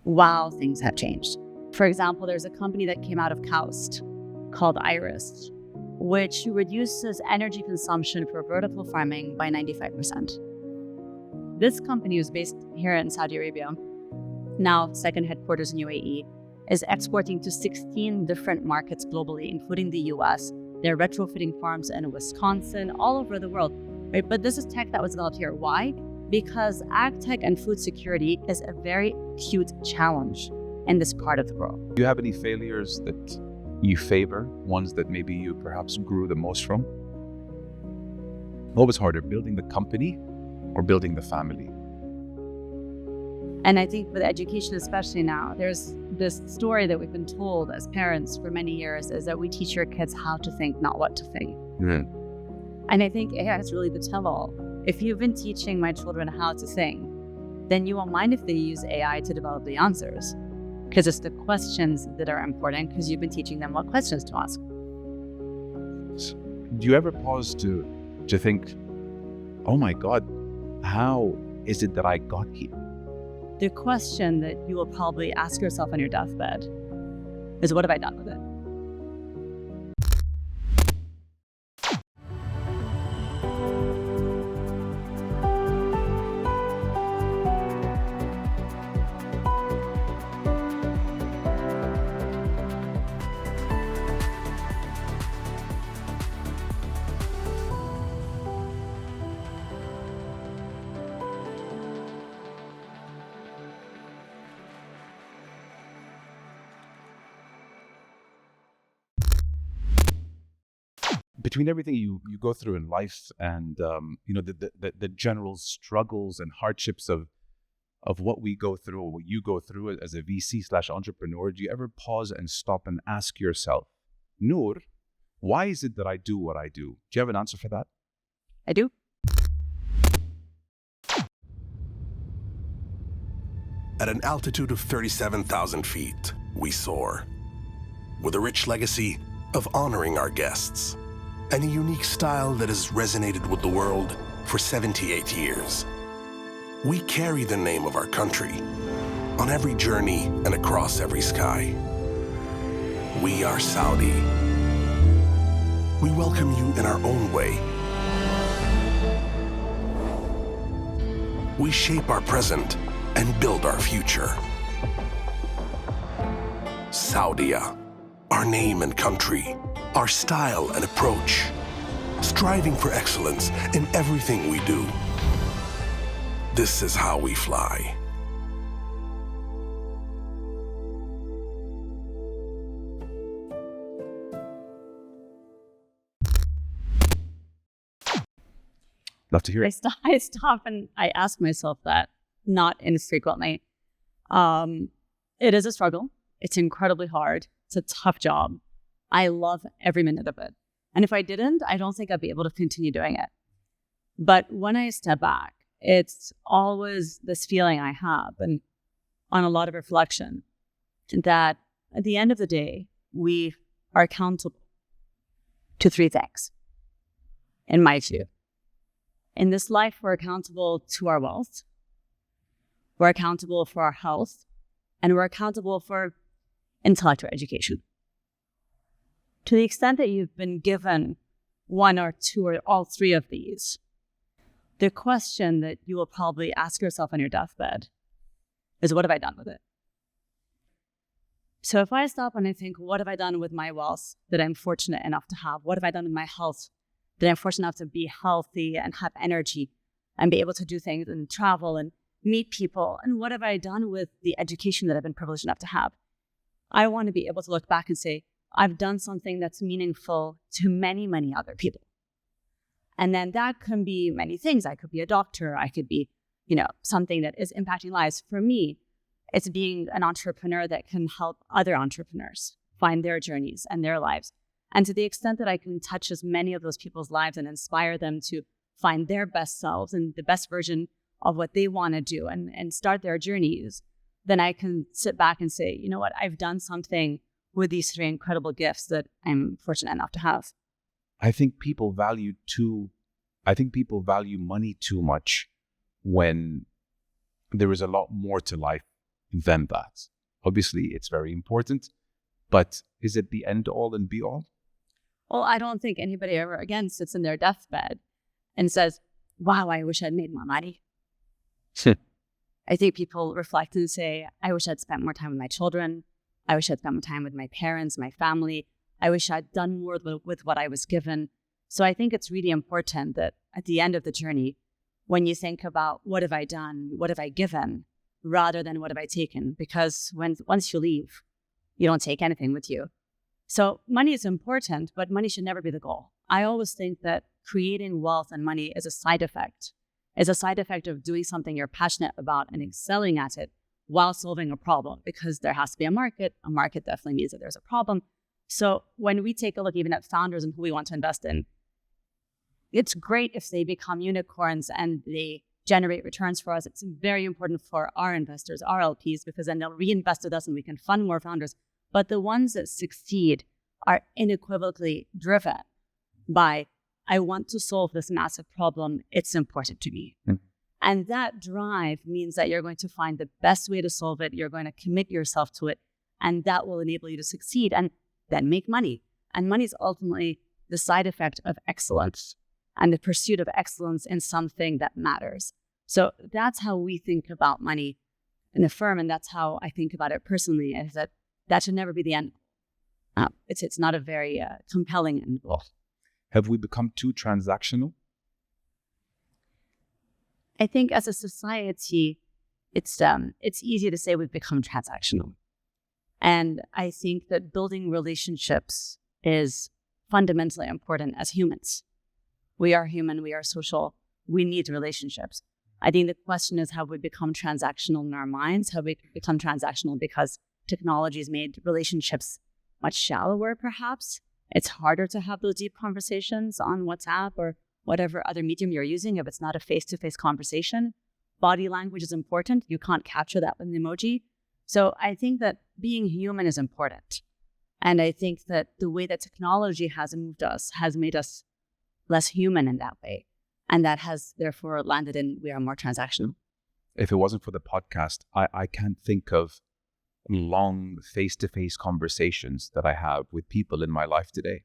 wow, things have changed. For example, there's a company that came out of KAUST called Iris, which reduces energy consumption for vertical farming by 95%. This company was based here in Saudi Arabia, now second headquarters in UAE, is exporting to 16 different markets globally, including the US. They're retrofitting farms in Wisconsin, all over the world, right? But this is tech that was developed here. Why? Because AgTech and food security is a very acute challenge in this part of the world. Do you have any failures that you favor, ones that maybe you perhaps grew the most from? What was harder, building the company or building the family? And I think with education, especially now, there's this story that we've been told as parents for many years is that we teach your kids how to think, not what to think. Mm. And I think AI is really the tell-all. If you've been teaching my children how to think, then you won't mind if they use AI to develop the answers, because it's the questions that are important, because you've been teaching them what questions to ask. Do you ever pause to think, oh my God, how is it that I got here? The question that you will probably ask yourself on your deathbed is, what have I done with it? Between everything you go through in life and the general struggles and hardships of what we go through, or what you go through as a VC/entrepreneur, do you ever pause and stop and ask yourself, Noor, why is it that I do what I do? Do you have an answer for that? I do. At an altitude of 37,000 feet, we soar, with a rich legacy of honoring our guests, and a unique style that has resonated with the world for 78 years. We carry the name of our country on every journey and across every sky. We are Saudi. We welcome you in our own way. We shape our present and build our future. Saudia, our name and country, our style and approach, striving for excellence in everything we do. This is how we fly. Love to hear it. I stop and I ask myself that, not infrequently. It is a struggle. It's incredibly hard. It's a tough job. I love every minute of it. And if I didn't, I don't think I'd be able to continue doing it. But when I step back, it's always this feeling I have, and on a lot of reflection, that at the end of the day, we are accountable to three things, in my view. In this life, we're accountable to our wealth, we're accountable for our health, and we're accountable for intellectual education. To the extent that you've been given one or two or all three of these, the question that you will probably ask yourself on your deathbed is, what have I done with it? So if I stop and I think, what have I done with my wealth that I'm fortunate enough to have? What have I done with my health that I'm fortunate enough to be healthy and have energy and be able to do things and travel and meet people? And what have I done with the education that I've been privileged enough to have? I want to be able to look back and say, I've done something that's meaningful to many, many other people. And then that can be many things. I could be a doctor. I could be, something that is impacting lives. For me, it's being an entrepreneur that can help other entrepreneurs find their journeys and their lives. And to the extent that I can touch as many of those people's lives and inspire them to find their best selves and the best version of what they want to do and start their journeys, then I can sit back and say, you know what, I've done something with these three incredible gifts that I'm fortunate enough to have. I think people value money too much when there is a lot more to life than that? Obviously, it's very important, but is it the end all and be all? Well, I don't think anybody ever again sits in their deathbed and says, wow, I wish I'd made more money. I think people reflect and say, I wish I'd spent more time with my children. I wish I'd spent more time with my parents, my family. I wish I'd done more with what I was given. So I think it's really important that at the end of the journey, when you think about what have I done, what have I given, rather than what have I taken, because once you leave, you don't take anything with you. So money is important, but money should never be the goal. I always think that creating wealth and money is a side effect of doing something you're passionate about and excelling at it while solving a problem, because there has to be a market. A market definitely means that there's a problem. So when we take a look even at founders and who we want to invest in, it's great if they become unicorns and they generate returns for us. It's very important for our investors, our LPs, because then they'll reinvest with us and we can fund more founders. But the ones that succeed are unequivocally driven by, I want to solve this massive problem. It's important to me. Mm-hmm. And that drive means that you're going to find the best way to solve it. You're going to commit yourself to it. And that will enable you to succeed and then make money. And money is ultimately the side effect of excellence and the pursuit of excellence in something that matters. So that's how we think about money in a firm. And that's how I think about it personally, is that should never be the end. It's not a very compelling end goal. Have we become too transactional? I think as a society, it's easy to say we've become transactional. And I think that building relationships is fundamentally important as humans. We are human, we are social, we need relationships. I think the question is, have we become transactional in our minds? Have we become transactional because technology has made relationships much shallower, perhaps? It's harder to have those deep conversations on WhatsApp or whatever other medium you're using if it's not a face-to-face conversation. Body language is important. You can't capture that with an emoji. So I think that being human is important. And I think that the way that technology has moved us has made us less human in that way. And that has therefore landed in we are more transactional. If it wasn't for the podcast, I can't think of long face-to-face conversations that I have with people in my life today.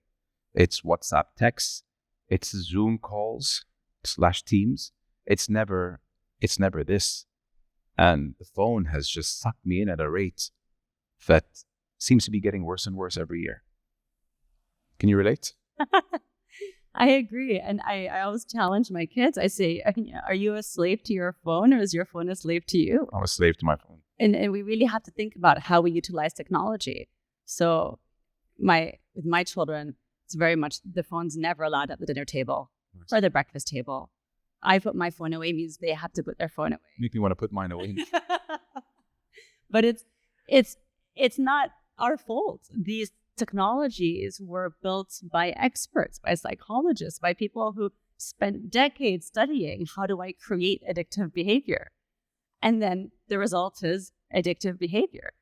It's WhatsApp texts, it's Zoom calls / Teams. It's never this. And the phone has just sucked me in at a rate that seems to be getting worse and worse every year. Can you relate? I agree. And I always challenge my kids. I say, are you a slave to your phone or is your phone a slave to you? I'm a slave to my phone. And we really have to think about how we utilize technology. So with my children, it's very much the phone's never allowed at the dinner table or the breakfast table. I put my phone away means they have to put their phone away. Make me want to put mine away. But it's not our fault. These technologies were built by experts, by psychologists, by people who spent decades studying how do I create addictive behavior. And then the result is addictive behavior.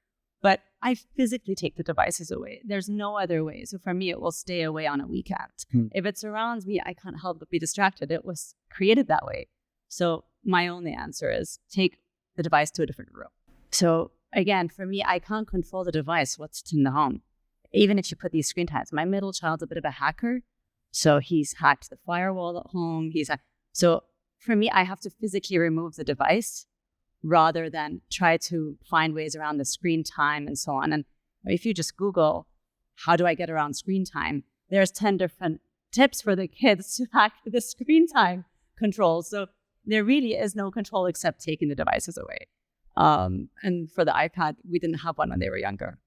But I physically take the devices away. There's no other way. So for me, it will stay away on a weekend. If it surrounds me, I can't help but be distracted. It was created that way. So my only answer is take the device to a different room. So again, for me, I can't control the device, what's in the home. Even if you put these screen times. My middle child's a bit of a hacker. So he's hacked the firewall at home. So for me, I have to physically remove the device rather than try to find ways around the screen time and so on. And if you just Google, how do I get around screen time? There's 10 different tips for the kids to hack the screen time controls. So there really is no control except taking the devices away. And for the iPad, we didn't have one when they were younger.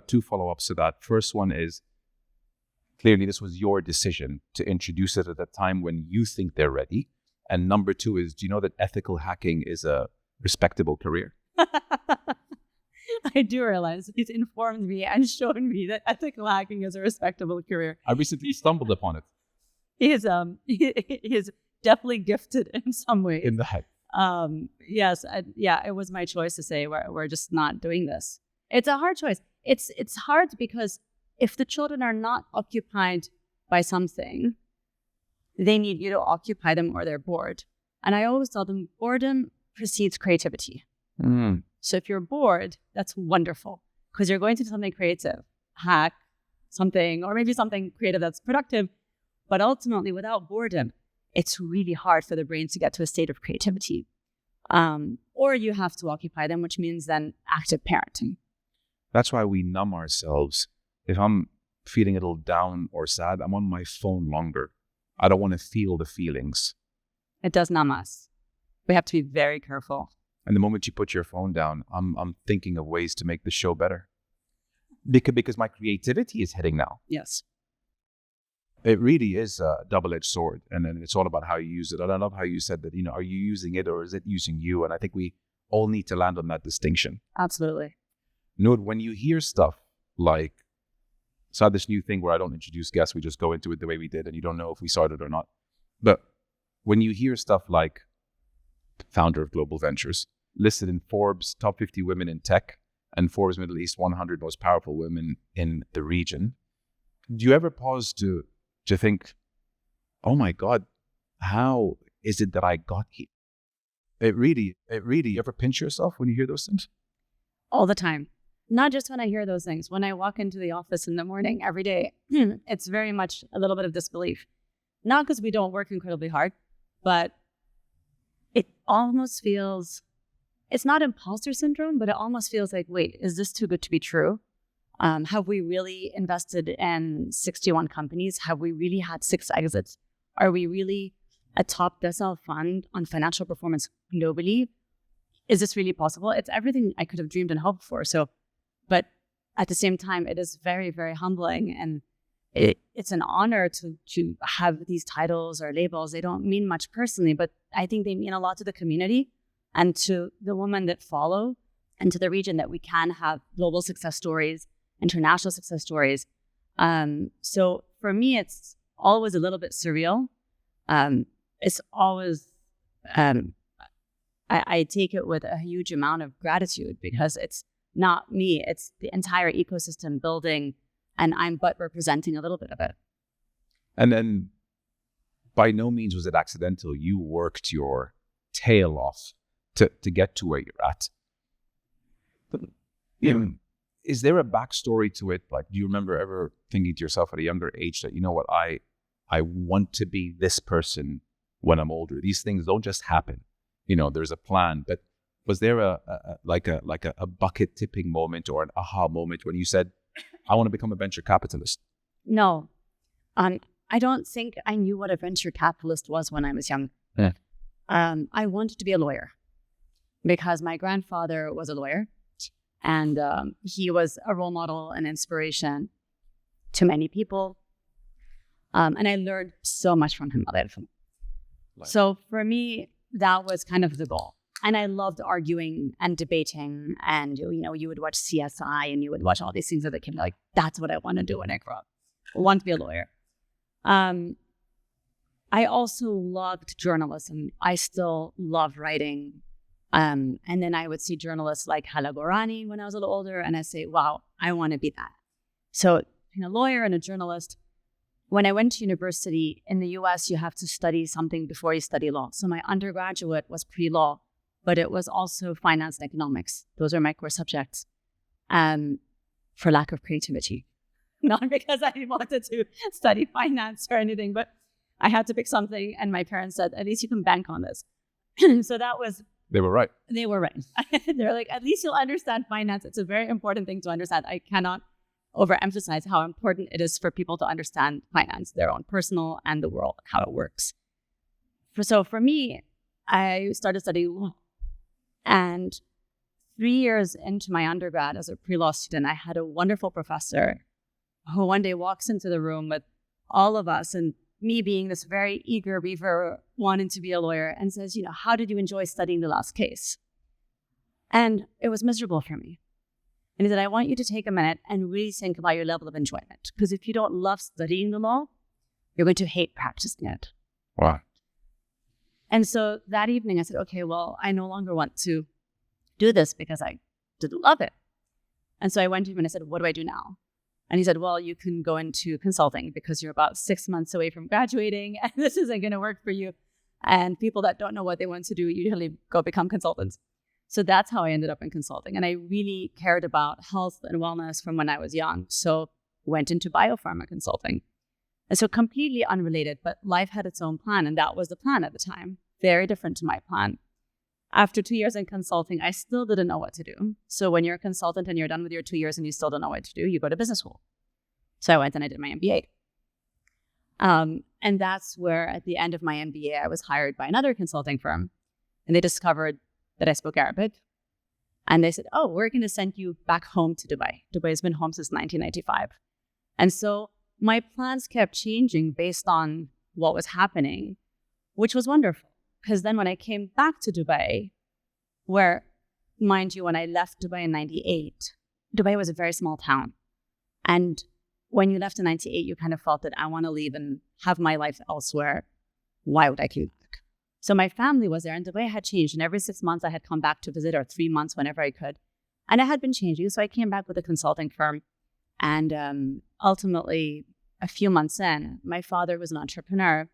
Two follow-ups to that. First one is, clearly this was your decision to introduce it at a time when you think they're ready. And number two is, do you know that ethical hacking is a respectable career? I do realize he's informed me and shown me that ethical hacking is a respectable career. I recently stumbled upon it. He is definitely gifted in some way. In the hack. Yes. It was my choice to say we're just not doing this. It's a hard choice. It's hard because if the children are not occupied by something, they need you to occupy them or they're bored. And I always tell them boredom precedes creativity. So if you're bored, that's wonderful because you're going to do something creative, hack something, or maybe something creative that's productive. But ultimately, without boredom, it's really hard for the brain to get to a state of creativity. Or you have to occupy them, which means then active parenting. That's why we numb ourselves. If I'm feeling a little down or sad, I'm on my phone longer. I don't want to feel the feelings. It does numb us. We have to be very careful. And the moment you put your phone down, I'm thinking of ways to make the show better. Because my creativity is hitting now. Yes. It really is a double-edged sword. And then it's all about how you use it. And I love how you said that, are you using it or is it using you? And I think we all need to land on that distinction. Absolutely. Noor, when you hear stuff like, so I have this new thing where I don't introduce guests, we just go into it the way we did and you don't know if we started or not. But when you hear stuff like founder of Global Ventures, listed in Forbes top 50 women in tech and Forbes Middle East 100 most powerful women in the region, do you ever pause to think, oh my God, how is it that I got here? It really, you ever pinch yourself when you hear those things? All the time. Not just when I hear those things. When I walk into the office in the morning every day, it's very much a little bit of disbelief. Not because we don't work incredibly hard, but it almost feels, it's not imposter syndrome, but it almost feels like, wait, is this too good to be true? Have we really invested in 61 companies? Have we really had 6 exits? Are we really a top decile fund on financial performance globally? Is this really possible? It's everything I could have dreamed and hoped for. So, but at the same time, it is very, very humbling. And it's an honor to have these titles or labels. They don't mean much personally, but I think they mean a lot to the community and to the women that follow and to the region, that we can have global success stories, international success stories. So for me, it's always a little bit surreal. It's always, I take it with a huge amount of gratitude because it's not me, it's the entire ecosystem building, and I'm but representing a little bit of it. And then by no means was it accidental. You worked your tail off to get to where you're at. Is there a backstory to it? Like, do you remember ever thinking to yourself at a younger age that, you know what, I want to be this person when I'm older? These things don't just happen. There's a plan. But was there a bucket tipping moment or an aha moment when you said, I want to become a venture capitalist? No. I don't think I knew what a venture capitalist was when I was young. Yeah. I wanted to be a lawyer because my grandfather was a lawyer. And he was a role model and inspiration to many people. And I learned so much from him. So for me, that was kind of the goal. And I loved arguing and debating. And, you would watch CSI and you would watch all these things that came like, that's what I want to do when I grow up. I want to be a lawyer. I also loved journalism. I still love writing. And then I would see journalists like Hala Gorani when I was a little older, and I say, wow, I want to be that. So being a lawyer and a journalist, when I went to university in the US, you have to study something before you study law. So my undergraduate was pre-law, but it was also finance and economics. Those are my core subjects, for lack of creativity. Not because I wanted to study finance or anything, but I had to pick something, and my parents said, at least you can bank on this. So that was... They were right. They were right. They're like, at least you'll understand finance. It's a very important thing to understand. I cannot overemphasize how important it is for people to understand finance, their own personal and the world, how it works. So for me, I started studying law. And 3 years into my undergrad as a pre-law student, I had a wonderful professor who one day walks into the room with all of us, and me being this very eager beaver wanting to be a lawyer, and says, how did you enjoy studying the last case? And it was miserable for me. And he said, I want you to take a minute and really think about your level of enjoyment. Because if you don't love studying the law, you're going to hate practicing it. Wow. And so that evening I said, okay, well, I no longer want to do this because I didn't love it. And so I went to him and I said, what do I do now? And he said, well, you can go into consulting because you're about 6 months away from graduating and this isn't going to work for you. And people that don't know what they want to do usually go become consultants. So that's how I ended up in consulting. And I really cared about health and wellness from when I was young. So went into biopharma consulting. And so completely unrelated, but life had its own plan. And that was the plan at the time. Very different to my plan. After 2 years in consulting, I still didn't know what to do. So when you're a consultant and you're done with your 2 years and you still don't know what to do, you go to business school. So I went and I did my MBA. And that's where at the end of my MBA, I was hired by another consulting firm. And they discovered that I spoke Arabic. And they said, oh, we're going to send you back home to Dubai. Dubai has been home since 1995. And so my plans kept changing based on what was happening, which was wonderful. Because then when I came back to Dubai, where, mind you, when I left Dubai in 98, Dubai was a very small town. And when you left in 98, you kind of felt that I want to leave and have my life elsewhere. Why would I come back? So my family was there and Dubai had changed. And every 6 months I had come back to visit, or 3 months, whenever I could. And it had been changing. So I came back with a consulting firm. And ultimately, a few months in, my father was an entrepreneur,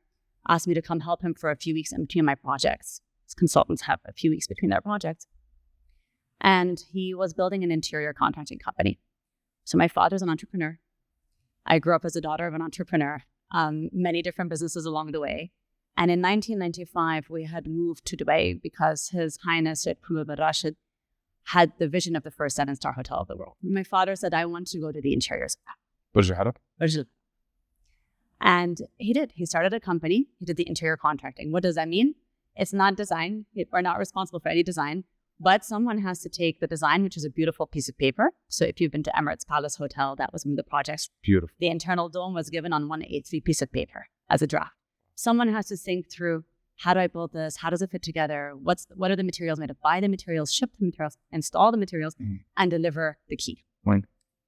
asked me to come help him for a few weeks in between my projects. Consultants have a few weeks between their projects. And he was building an interior contracting company. So my father's an entrepreneur. I grew up as a daughter of an entrepreneur, many different businesses along the way. And in 1995, we had moved to Dubai because His Highness Sheikh Mohammed bin Rashid had the vision of the first 7-star hotel of the world. My father said, I want to go to the interiors. And he did. He started a company. He did the interior contracting. What does that mean? It's not design. We're not responsible for any design, but someone has to take the design, which is a beautiful piece of paper. So if you've been to Emirates Palace Hotel, that was one of the projects. Beautiful. The internal dome was given on 1/8 piece of paper as a draft. Someone has to think through, how do I build this? How does it fit together? What are the materials made of? Buy the materials, ship the materials, install the materials, and deliver the key. When?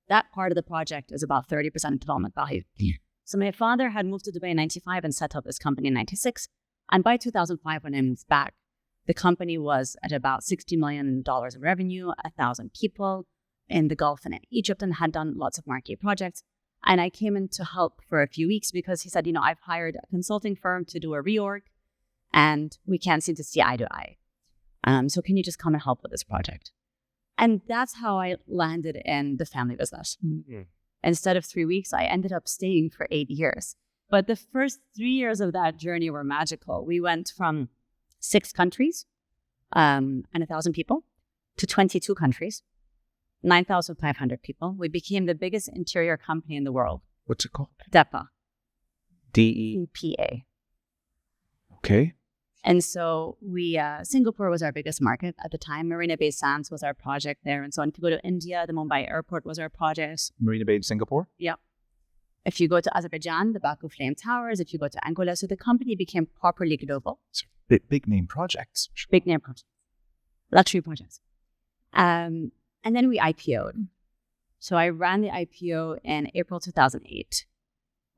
That part of the project is about 30% of development value. Yeah. So my father had moved to Dubai in 95 and set up this company in 96. And by 2005, when I moved back, the company was at about $60 million in revenue, 1,000 people in the Gulf and in Egypt, and had done lots of marquee projects. And I came in to help for a few weeks because he said, I've hired a consulting firm to do a reorg and we can't seem to see eye to eye. So can you just come and help with this project? And that's how I landed in the family business. Mm-hmm. Instead of 3 weeks, I ended up staying for 8 years. But the first 3 years of that journey were magical. We went from 6 countries and 1,000 people to 22 countries, 9,500 people. We became the biggest interior company in the world. What's it called? Depa. DEPA. Okay. And so Singapore was our biggest market at the time. Marina Bay Sands was our project there. And so on. If you go to India, the Mumbai airport was our project. Marina Bay in Singapore? Yeah. If you go to Azerbaijan, the Baku Flame Towers. If you go to Angola, so the company became properly global. So big name projects. Big name projects. Luxury projects. And then we IPO'd. So I ran the IPO in April 2008.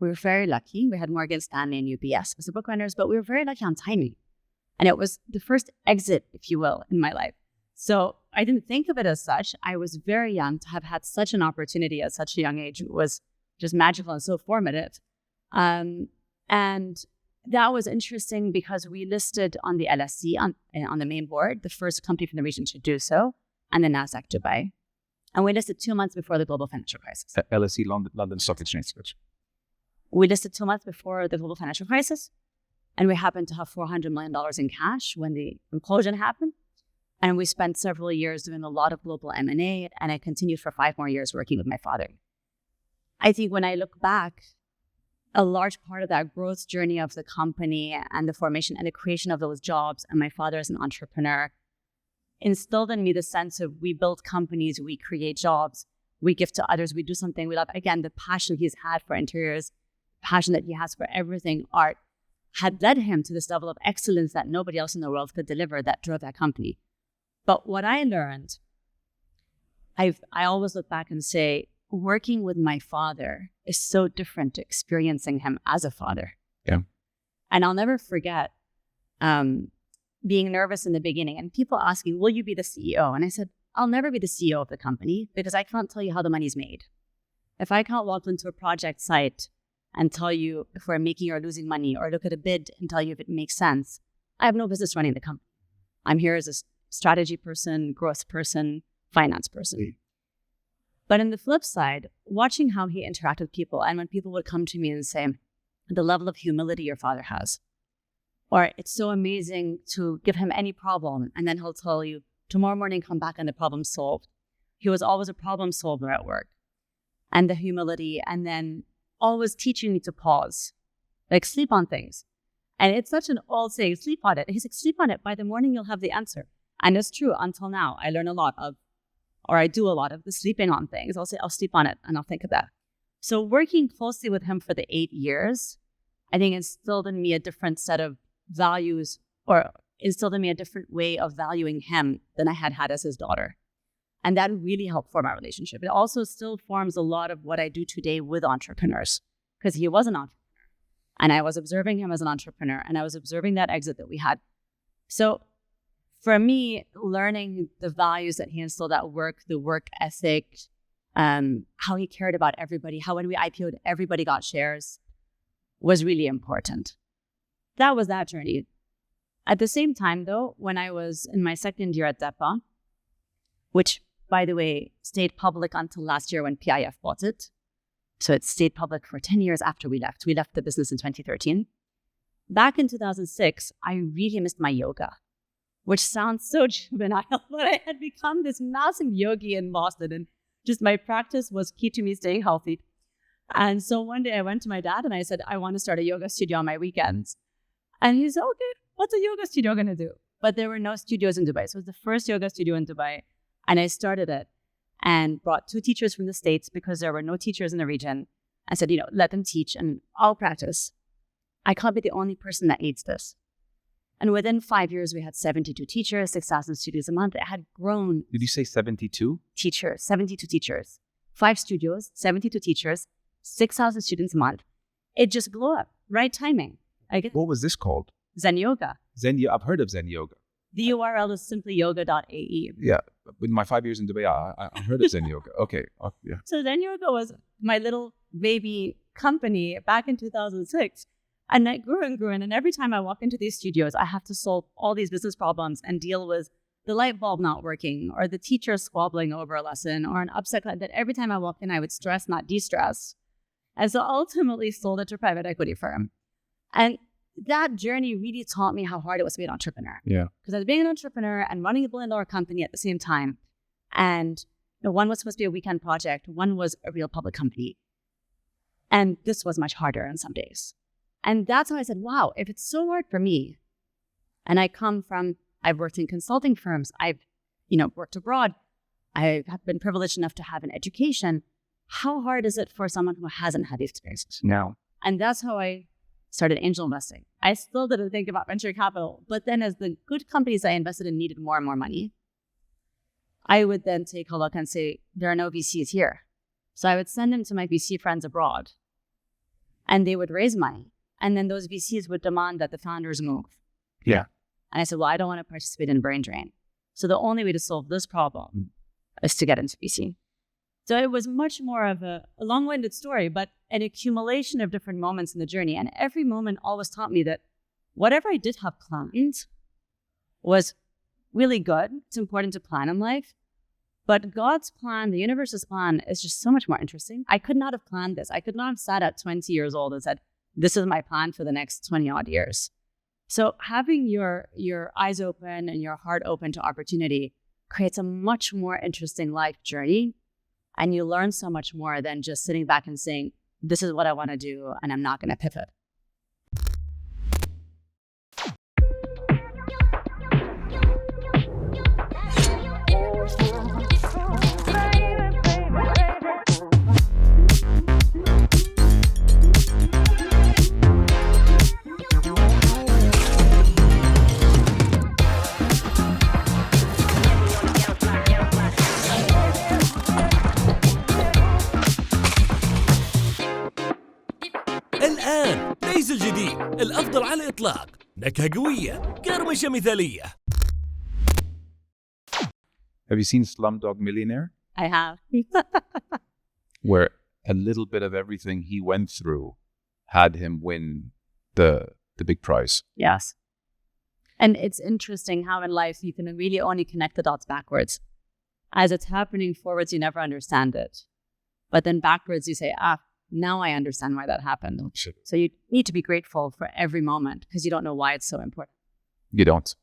We were very lucky. We had Morgan Stanley and UBS as the book runners, but we were very lucky on timing. And it was the first exit, if you will, in my life. So I didn't think of it as such. I was very young. To have had such an opportunity at such a young age was just magical and so formative. And that was interesting because we listed on the LSE, on the main board, the first company from the region to do so, and the NASDAQ Dubai. And we listed 2 months before the global financial crisis. LSE, London Stock Exchange. We listed 2 months before the global financial crisis. And we happened to have $400 million in cash when the implosion happened. And we spent several years doing a lot of global M&A. And I continued for 5 more years working with my father. I think when I look back, a large part of that growth journey of the company and the formation and the creation of those jobs, and my father as an entrepreneur, instilled in me the sense of we build companies, we create jobs, we give to others, we do something we love. Again, the passion he's had for interiors, passion that he has for everything art, had led him to this level of excellence that nobody else in the world could deliver that drove that company. But what I learned, I always look back and say, working with my father is so different to experiencing him as a father. Yeah. And I'll never forget being nervous in the beginning and people asking, will you be the CEO? And I said, I'll never be the CEO of the company because I can't tell you how the money's made. If I can't walk into a project site and tell you if we're making or losing money, or look at a bid and tell you if it makes sense, I have no business running the company. I'm here as a strategy person, growth person, finance person. But in the flip side, watching how he interacted with people, and when people would come to me and say, the level of humility your father has, or it's so amazing to give him any problem, and then he'll tell you, tomorrow morning, come back and the problem's solved. He was always a problem solver at work. And the humility, and then always teaching me to pause, like sleep on things. And it's such an old saying, sleep on it. He's like, sleep on it. By the morning, you'll have the answer. And it's true. Until now, I learn a lot of, or I do a lot of the sleeping on things. I'll say, I'll sleep on it, and I'll think of that. So working closely with him for the 8 years, I think instilled in me a different set of values, or instilled in me a different way of valuing him than I had as his daughter. And that really helped form our relationship. It also still forms a lot of what I do today with entrepreneurs, because he was an entrepreneur. And I was observing him as an entrepreneur, and I was observing that exit that we had. So for me, learning the values that he instilled at work, the work ethic, how he cared about everybody, how when we IPO'd, everybody got shares, was really important. That was that journey. At the same time, though, when I was in my second year at Depa, which, by the way, stayed public until last year when PIF bought it. So it stayed public for 10 years after we left. We left the business in 2013. Back in 2006, I really missed my yoga, which sounds so juvenile, but I had become this massive yogi in Boston, and just my practice was key to me staying healthy. And so one day I went to my dad and I said, I want to start a yoga studio on my weekends. And he said, okay, what's a yoga studio going to do? But there were no studios in Dubai. So it was the first yoga studio in Dubai. And I started it and brought 2 teachers from the States because there were no teachers in the region. I said, let them teach and I'll practice. I can't be the only person that needs this. And within 5 years, we had 72 teachers, 6,000 studios a month. It had grown. Did you say 72? Teachers, 72 teachers, 5 studios, 72 teachers, 6,000 students a month. It just blew up. Right timing. What was this called? Zen Yoga. I've heard of Zen Yoga. The URL is simply yoga.ae. Yeah. In my 5 years in Dubai, I heard of Zen Yoga. Okay. Yeah. So Zen Yoga was my little baby company back in 2006. And I grew and grew. And every time I walk into these studios, I have to solve all these business problems and deal with the light bulb not working, or the teacher squabbling over a lesson, or an upset client that every time I walk in, I would stress, not de-stress. And so ultimately sold it to a private equity firm. And that journey really taught me how hard it was to be an entrepreneur. Yeah. Because I was being an entrepreneur and running a $1 billion company at the same time. And one was supposed to be a weekend project. One was a real public company. And this was much harder on some days. And that's how I said, wow, if it's so hard for me, and I've worked in consulting firms, I've, worked abroad, I have been privileged enough to have an education, how hard is it for someone who hasn't had these experiences? No. And that's how I started angel investing. I still didn't think about venture capital, but then as the good companies I invested in needed more and more money, I would then take a look and say, there are no VCs here. So I would send them to my VC friends abroad, and they would raise money. And then those VCs would demand that the founders move. Yeah. And I said, well, I don't want to participate in brain drain. So the only way to solve this problem is to get into VC. So it was much more of a long-winded story, but an accumulation of different moments in the journey. And every moment always taught me that whatever I did have planned was really good. It's important to plan in life. But God's plan, the universe's plan, is just so much more interesting. I could not have planned this. I could not have sat at 20 years old and said, this is my plan for the next 20 odd years. So having your eyes open and your heart open to opportunity creates a much more interesting life journey. And you learn so much more than just sitting back and saying, this is what I want to do, and I'm not going to pivot. الآن ليس الجديد الأفضل على الإطلاق، نكهة قوية، قرمشة مثالية. Have you seen Slumdog Millionaire? I have. Where a little bit of everything he went through had him win the big prize. Yes. And it's interesting how in life you can really only connect the dots backwards. As it's happening forwards, you never understand it. But then backwards, you say, now I understand why that happened. Sure. So you need to be grateful for every moment because you don't know why it's so important. You don't.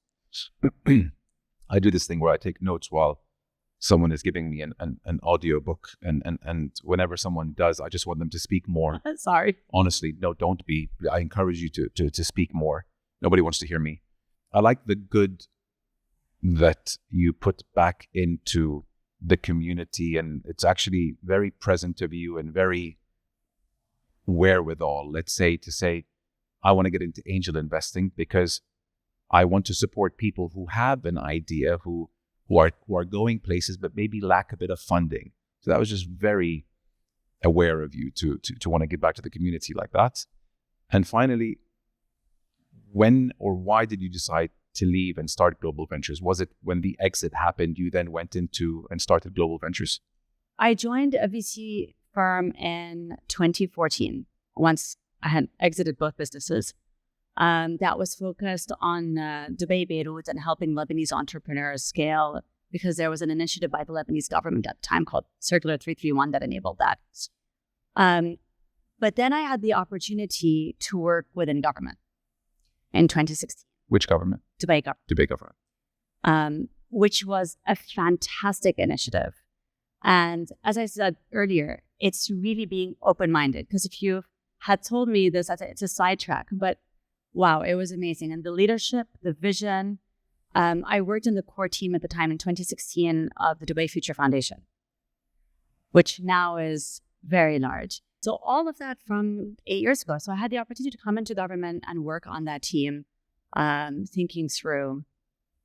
I do this thing where I take notes while someone is giving me an audio book. And whenever someone does, I just want them to speak more. Sorry. Honestly, no, don't be. I encourage you to speak more. Nobody wants to hear me. I like the good that you put back into the community, and it's actually very present of you and very wherewithal, let's say, to say, I want to get into angel investing because I want to support people who have an idea, who are going places, but maybe lack a bit of funding. So that was just very aware of you to want to give back to the community like that. And finally, when or why did you decide to leave and start Global Ventures? Was it when the exit happened, you then went into and started Global Ventures? I joined a VC firm in 2014 once I had exited both businesses. That was focused on Dubai, Beirut, and helping Lebanese entrepreneurs scale because there was an initiative by the Lebanese government at the time called Circular 331 that enabled that. But then I had the opportunity to work within government in 2016. Which government? Dubai government. Dubai government. Which was a fantastic initiative. And as I said earlier, it's really being open-minded because if you had told me this, it's a sidetrack, but wow, it was amazing. And the leadership, the vision. I worked in the core team at the time in 2016 of the Dubai Future Foundation, which now is very large. So all of that from 8 years ago. So I had the opportunity to come into government and work on that team, thinking through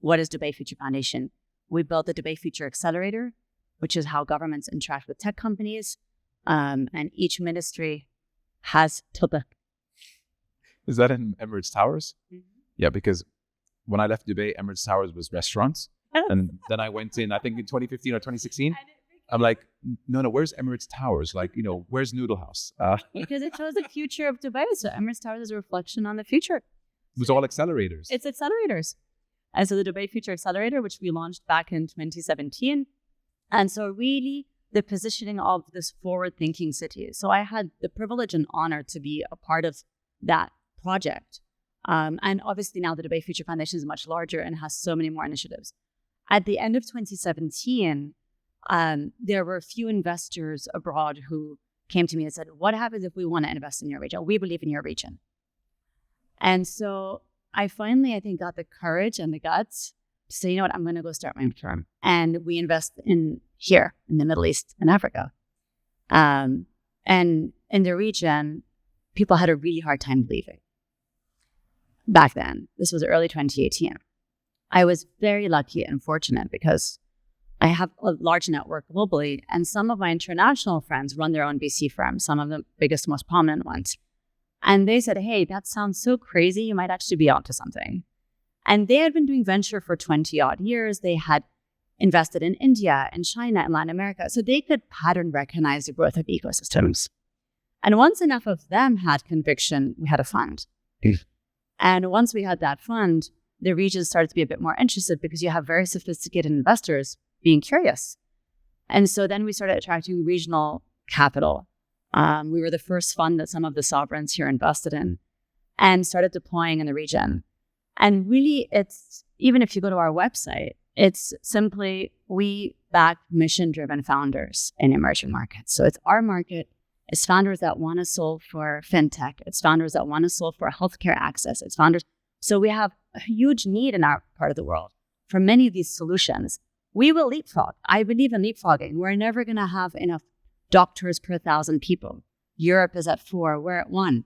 what is Dubai Future Foundation. We built the Dubai Future Accelerator, which is how governments interact with tech companies. And each ministry has Depa. Is that in Emirates Towers? Mm-hmm. Yeah, because when I left Dubai, Emirates Towers was restaurants. And then I went in, I think in 2015 or 2016. I'm like, no, where's Emirates Towers? Like, where's Noodle House? Because it shows the future of Dubai. So Emirates Towers is a reflection on the future. It was all accelerators. It's accelerators. And so the Dubai Future Accelerator, which we launched back in 2017. And so really the positioning of this forward-thinking city. So I had the privilege and honor to be a part of that project. And obviously now the Dubai Future Foundation is much larger and has so many more initiatives. At the end of 2017, there were a few investors abroad who came to me and said, what happens if we want to invest in your region? We believe in your region. And so I finally, I think, got the courage and the guts to say, you know what, I'm going to go start my own firm. And we invest in here in the Middle East and Africa. And in the region, people had a really hard time leaving. Back then, this was early 2018. I was very lucky and fortunate because I have a large network globally, and some of my international friends run their own VC firms, some of the biggest, most prominent ones. And they said, hey, that sounds so crazy. You might actually be onto something. And they had been doing venture for 20 odd years. They had invested in India and China and Latin America. So they could pattern recognize the growth of ecosystems. And once enough of them had conviction, we had a fund. And once we had that fund, the region started to be a bit more interested because you have very sophisticated investors being curious. And so then we started attracting regional capital. We were the first fund that some of the sovereigns here invested in and started deploying in the region. And really, it's, even if you go to our website, it's simply, we back mission-driven founders in emerging markets. So it's our market. It's founders that want to solve for Fintech. It's founders that want to solve for healthcare access. It's founders. So we have a huge need in our part of the world for many of these solutions. We will leapfrog. I believe in leapfrogging. We're never going to have enough doctors per 1,000 people. Europe is at 4. We're at 1,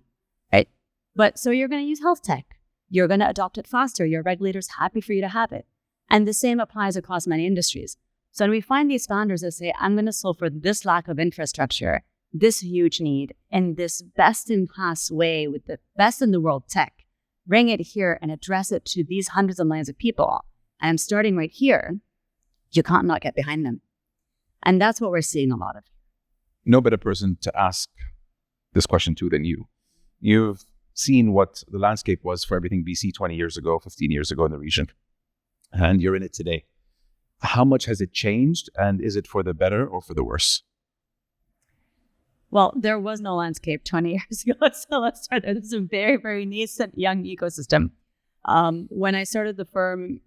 right? But so you're going to use HealthTech. You're going to adopt it faster. Your regulator's happy for you to have it. And the same applies across many industries. So when we find these founders that say, I'm going to solve for this lack of infrastructure, this huge need, in this best-in-class way with the best in the world tech, bring it here and address it to these hundreds of millions of people. And I'm starting right here. You can't not get behind them. And that's what we're seeing a lot of. No better person to ask this question to than you. You've seen what the landscape was for everything VC 20 years ago, 15 years ago in the region, and you're in it today. How much has it changed, and is it for the better or for the worse? Well, there was no landscape 20 years ago, so let's start there. This is a very, very nascent young ecosystem. When I started the firm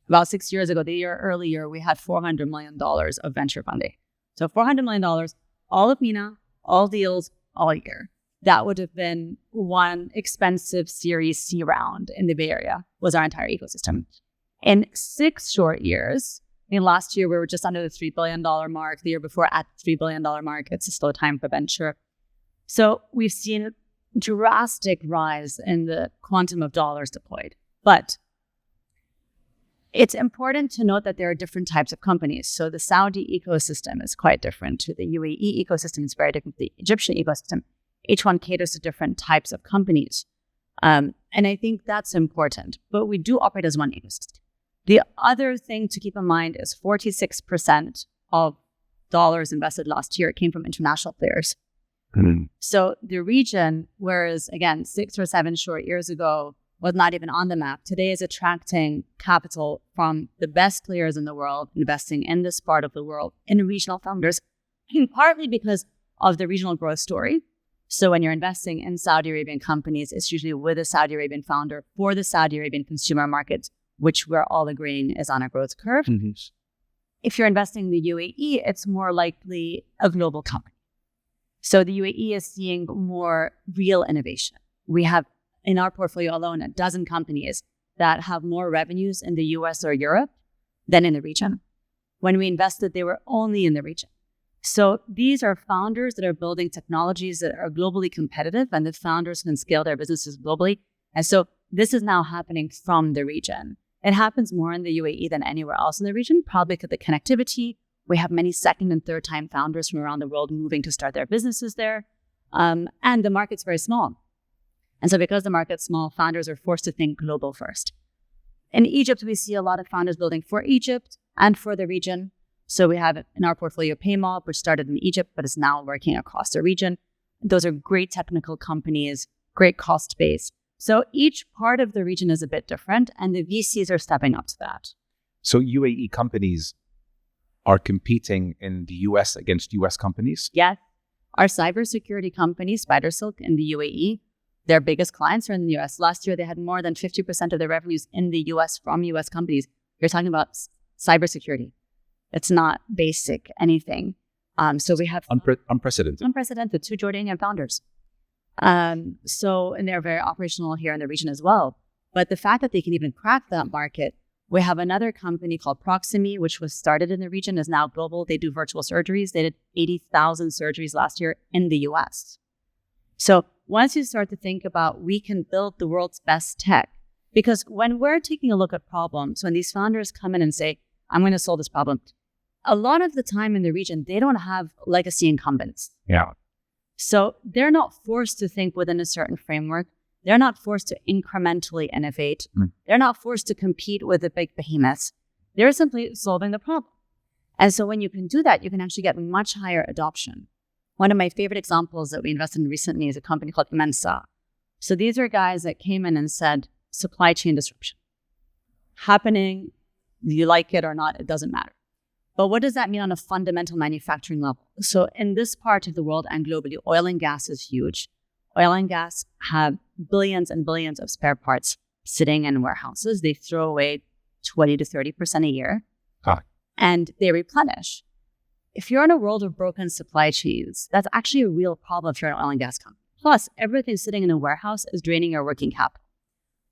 about 6 years ago, the year earlier, we had $400 million of venture funding. So $400 million, all of MENA, all deals, all year. That would have been one expensive Series C round in the Bay Area, was our entire ecosystem. In 6 short years, I mean, last year we were just under the $3 billion mark. The year before at the $3 billion mark. It's a slow time for venture. So we've seen a drastic rise in the quantum of dollars deployed. But it's important to note that there are different types of companies. So the Saudi ecosystem is quite different to the UAE ecosystem. It's very different to the Egyptian ecosystem. Each one caters to different types of companies. And I think that's important. But we do operate as one ecosystem. The other thing to keep in mind is 46% of dollars invested last year came from international players. Mm-hmm. So the region, whereas again, 6 or 7 short years ago was not even on the map, today is attracting capital from the best players in the world, investing in this part of the world, in regional founders, partly because of the regional growth story. So when you're investing in Saudi Arabian companies, it's usually with a Saudi Arabian founder for the Saudi Arabian consumer market, which we're all agreeing is on a growth curve. Mm-hmm. If you're investing in the UAE, it's more likely a global company. So the UAE is seeing more real innovation. We have in our portfolio alone a dozen companies that have more revenues in the US or Europe than in the region. When we invested, they were only in the region. So these are founders that are building technologies that are globally competitive, and the founders can scale their businesses globally. And so this is now happening from the region. It happens more in the UAE than anywhere else in the region, probably because of the connectivity. We have many second and third time founders from around the world moving to start their businesses there. And the market's very small. And so because the market's small, founders are forced to think global first. In Egypt, we see a lot of founders building for Egypt and for the region. So we have in our portfolio Paymob, which started in Egypt, but is now working across the region. Those are great technical companies, great cost base. So each part of the region is a bit different, and the VCs are stepping up to that. So UAE companies are competing in the US against US companies? Yes. Our cybersecurity company, SpiderSilk, in the UAE, their biggest clients are in the US. Last year, they had more than 50% of their revenues in the US from US companies. You're talking about cybersecurity. It's not basic anything. So we have unprecedented. Unprecedented, 2 Jordanian founders. And they're very operational here in the region as well. But the fact that they can even crack that market, we have another company called Proximy, which was started in the region, is now global. They do virtual surgeries. They did 80,000 surgeries last year in the US. So once you start to think about, we can build the world's best tech, because when we're taking a look at problems, when these founders come in and say, I'm going to solve this problem, a lot of the time in the region, they don't have legacy incumbents. Yeah. So they're not forced to think within a certain framework. They're not forced to incrementally innovate. They're not forced to compete with the big behemoths. They're simply solving the problem. And so when you can do that, you can actually get much higher adoption. One of my favorite examples that we invested in recently is a company called Mensa. So these are guys that came in and said, supply chain disruption happening, you like it or not, it doesn't matter. But what does that mean on a fundamental manufacturing level? So in this part of the world and globally, oil and gas is huge. Oil and gas have billions and billions of spare parts sitting in warehouses. They throw away 20 to 30% a year, and they replenish. If you're in a world of broken supply chains, that's actually a real problem if you're an oil and gas company. Plus, everything sitting in a warehouse is draining your working capital.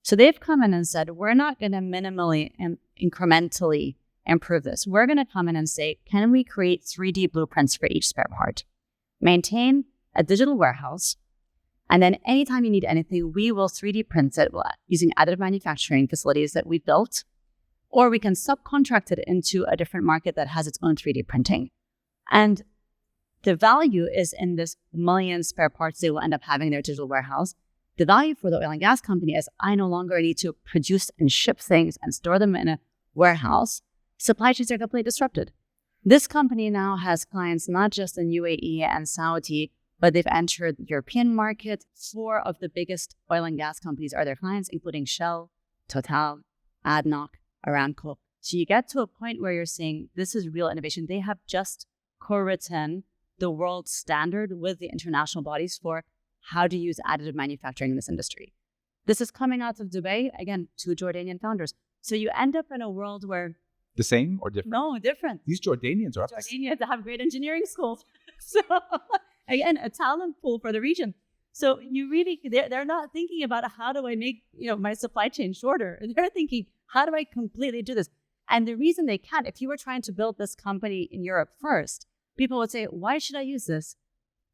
So they've come in and said, we're not going to minimally and incrementally improve this. We're going to come in and say, can we create 3D blueprints for each spare part? Maintain a digital warehouse, and then anytime you need anything, we will 3D print it using additive manufacturing facilities that we built, or we can subcontract it into a different market that has its own 3D printing. And the value is in this million spare parts they will end up having in their digital warehouse. The value for the oil and gas company is I no longer need to produce and ship things and store them in a warehouse. Supply chains are completely disrupted. This company now has clients not just in UAE and Saudi, but they've entered the European market. 4 of the biggest oil and gas companies are their clients, including Shell, Total, ADNOC, Aramco. So you get to a point where you're saying this is real innovation. They have just co-written the world standard with the international bodies for how to use additive manufacturing in this industry. This is coming out of Dubai, again, 2 Jordanian founders. So you end up in a world where... The same or different? No, different. These Jordanians are up Jordanians have great engineering schools. So again, a talent pool for the region. So you really, they're not thinking about how do I make my supply chain shorter. They're thinking, how do I completely do this? And the reason they can't, if you were trying to build this company in Europe first, people would say, why should I use this?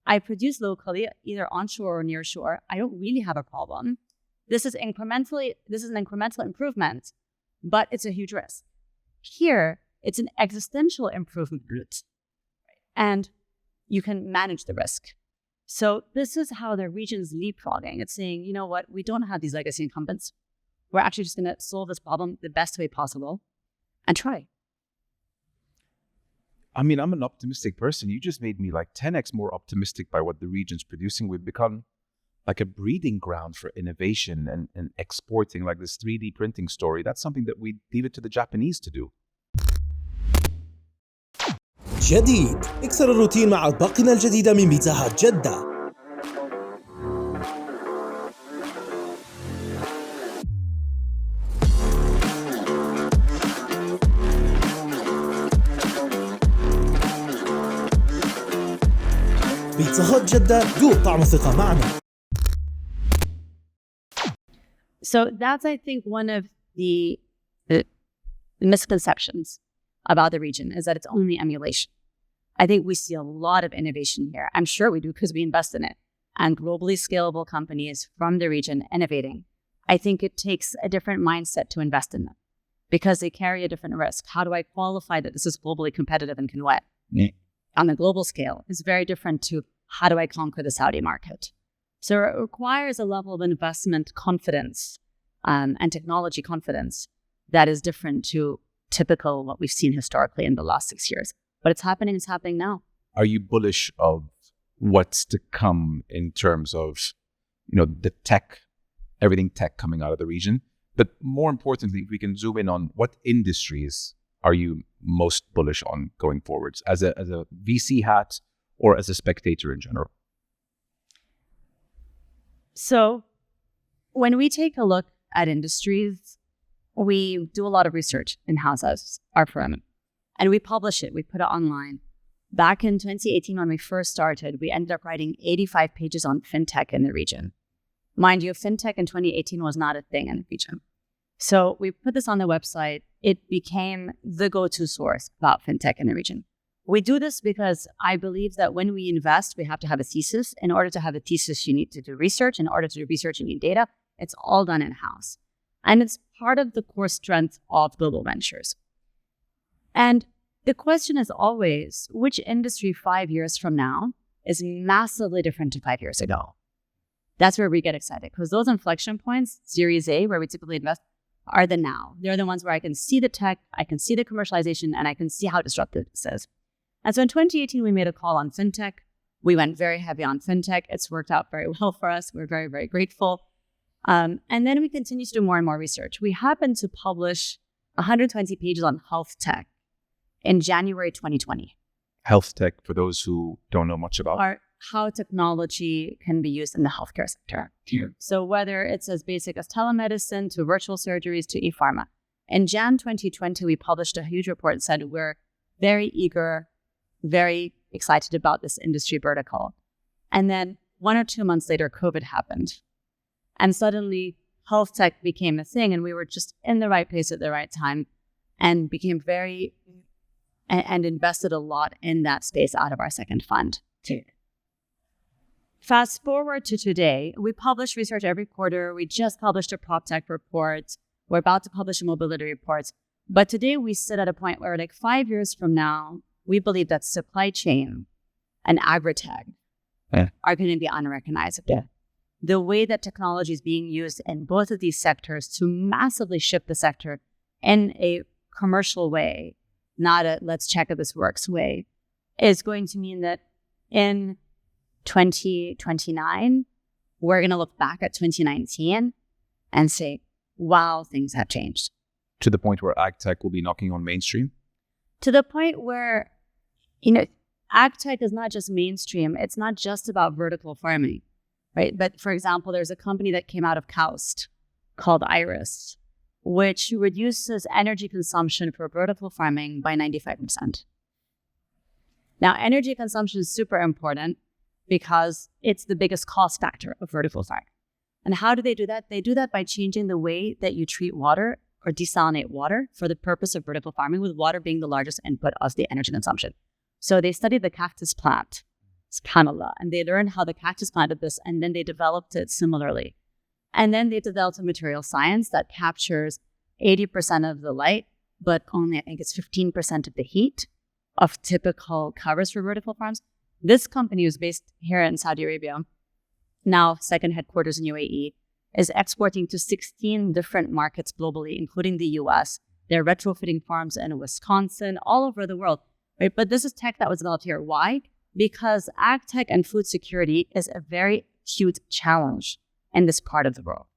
I produce locally, either onshore or near shore. I don't really have a problem. This is an incremental improvement, but it's a huge risk. Here, it's an existential improvement, and you can manage the risk. So this is how the region's leapfrogging. It's saying, you know what, we don't have these legacy incumbents. We're actually just going to solve this problem the best way possible and try. I mean, I'm an optimistic person. You just made me like 10x more optimistic by what the region's producing. We've become like a breeding ground for innovation and exporting, like this 3D printing story. That's something that we leave it to the Japanese to do. جديد. اكسر الروتين مع أطباقنا الجديدة من بيتزا هات جدة. بيتزا هات جدة، ذوق طعم الثقة معنا. So that's, I think, one of the misconceptions about the region is that it's only emulation. I think we see a lot of innovation here. I'm sure we do because we invest in it. And globally scalable companies from the region innovating. I think it takes a different mindset to invest in them because they carry a different risk. How do I qualify that this is globally competitive and can win? On a global scale, it's very different to how do I conquer the Saudi market? So it requires a level of investment confidence and technology confidence that is different to typical what we've seen historically in the last 6 years. But it's happening now. Are you bullish of what's to come in terms of, the tech, everything tech coming out of the region? But more importantly, if we can zoom in on what industries are you most bullish on going forwards as a VC hat or as a spectator in general? So when we take a look at industries, we do a lot of research in-house as our firm, and we publish it. We put it online. Back in 2018, when we first started, we ended up writing 85 pages on Fintech in the region. Mind you, Fintech in 2018 was not a thing in the region. So we put this on the website. It became the go-to source about Fintech in the region. We do this because I believe that when we invest, we have to have a thesis. In order to have a thesis, you need to do research. In order to do research, you need data. It's all done in-house. And it's part of the core strength of global ventures. And the question is always, which industry 5 years from now is massively different to 5 years ago? That's where we get excited because those inflection points, Series A, where we typically invest, are the now. They're the ones where I can see the tech, I can see the commercialization, and I can see how disruptive this is. And so in 2018, we made a call on Fintech. We went very heavy on Fintech. It's worked out very well for us. We're very, very grateful. And then we continue to do more and more research. We happened to publish 120 pages on HealthTech in January 2020. HealthTech, for those who don't know much about. Are how technology can be used in the healthcare sector. Yeah. So whether it's as basic as telemedicine to virtual surgeries to e-pharma. In Jan 2020, we published a huge report that said we're very eager, very excited about this industry vertical. And then 1 or 2 months later, COVID happened. And suddenly, health tech became a thing, and we were just in the right place at the right time and became and invested a lot in that space out of our second fund. Fast forward to today, we publish research every quarter. We just published a prop tech report. We're about to publish a mobility report. But today we sit at a point where 5 years from now, we believe that supply chain and AgriTech are going to be unrecognizable. Yeah. The way that technology is being used in both of these sectors to massively shift the sector in a commercial way, not a let's check if this works way, is going to mean that in 2029, we're going to look back at 2019 and say, wow, things have changed. To the point where AgTech will be knocking on mainstream? To the point where, AgTech is not just mainstream. It's not just about vertical farming, right? But for example, there's a company that came out of KAUST called Iris, which reduces energy consumption for vertical farming by 95%. Now, energy consumption is super important because it's the biggest cost factor of vertical farming. And how do they do that? They do that by changing the way that you treat water or desalinate water for the purpose of vertical farming, with water being the largest input of the energy consumption. So they studied the cactus plant, subhanAllah, and they learned how the cactus plant did this, and then they developed it similarly. And then they developed a material science that captures 80% of the light, but only, I think it's 15% of the heat of typical covers for vertical farms. This company is based here in Saudi Arabia, now second headquarters in UAE, is exporting to 16 different markets globally, including the US. They're retrofitting farms in Wisconsin, all over the world, right? But this is tech that was developed here. Why? Because AgTech and food security is a very huge challenge in this part of the world.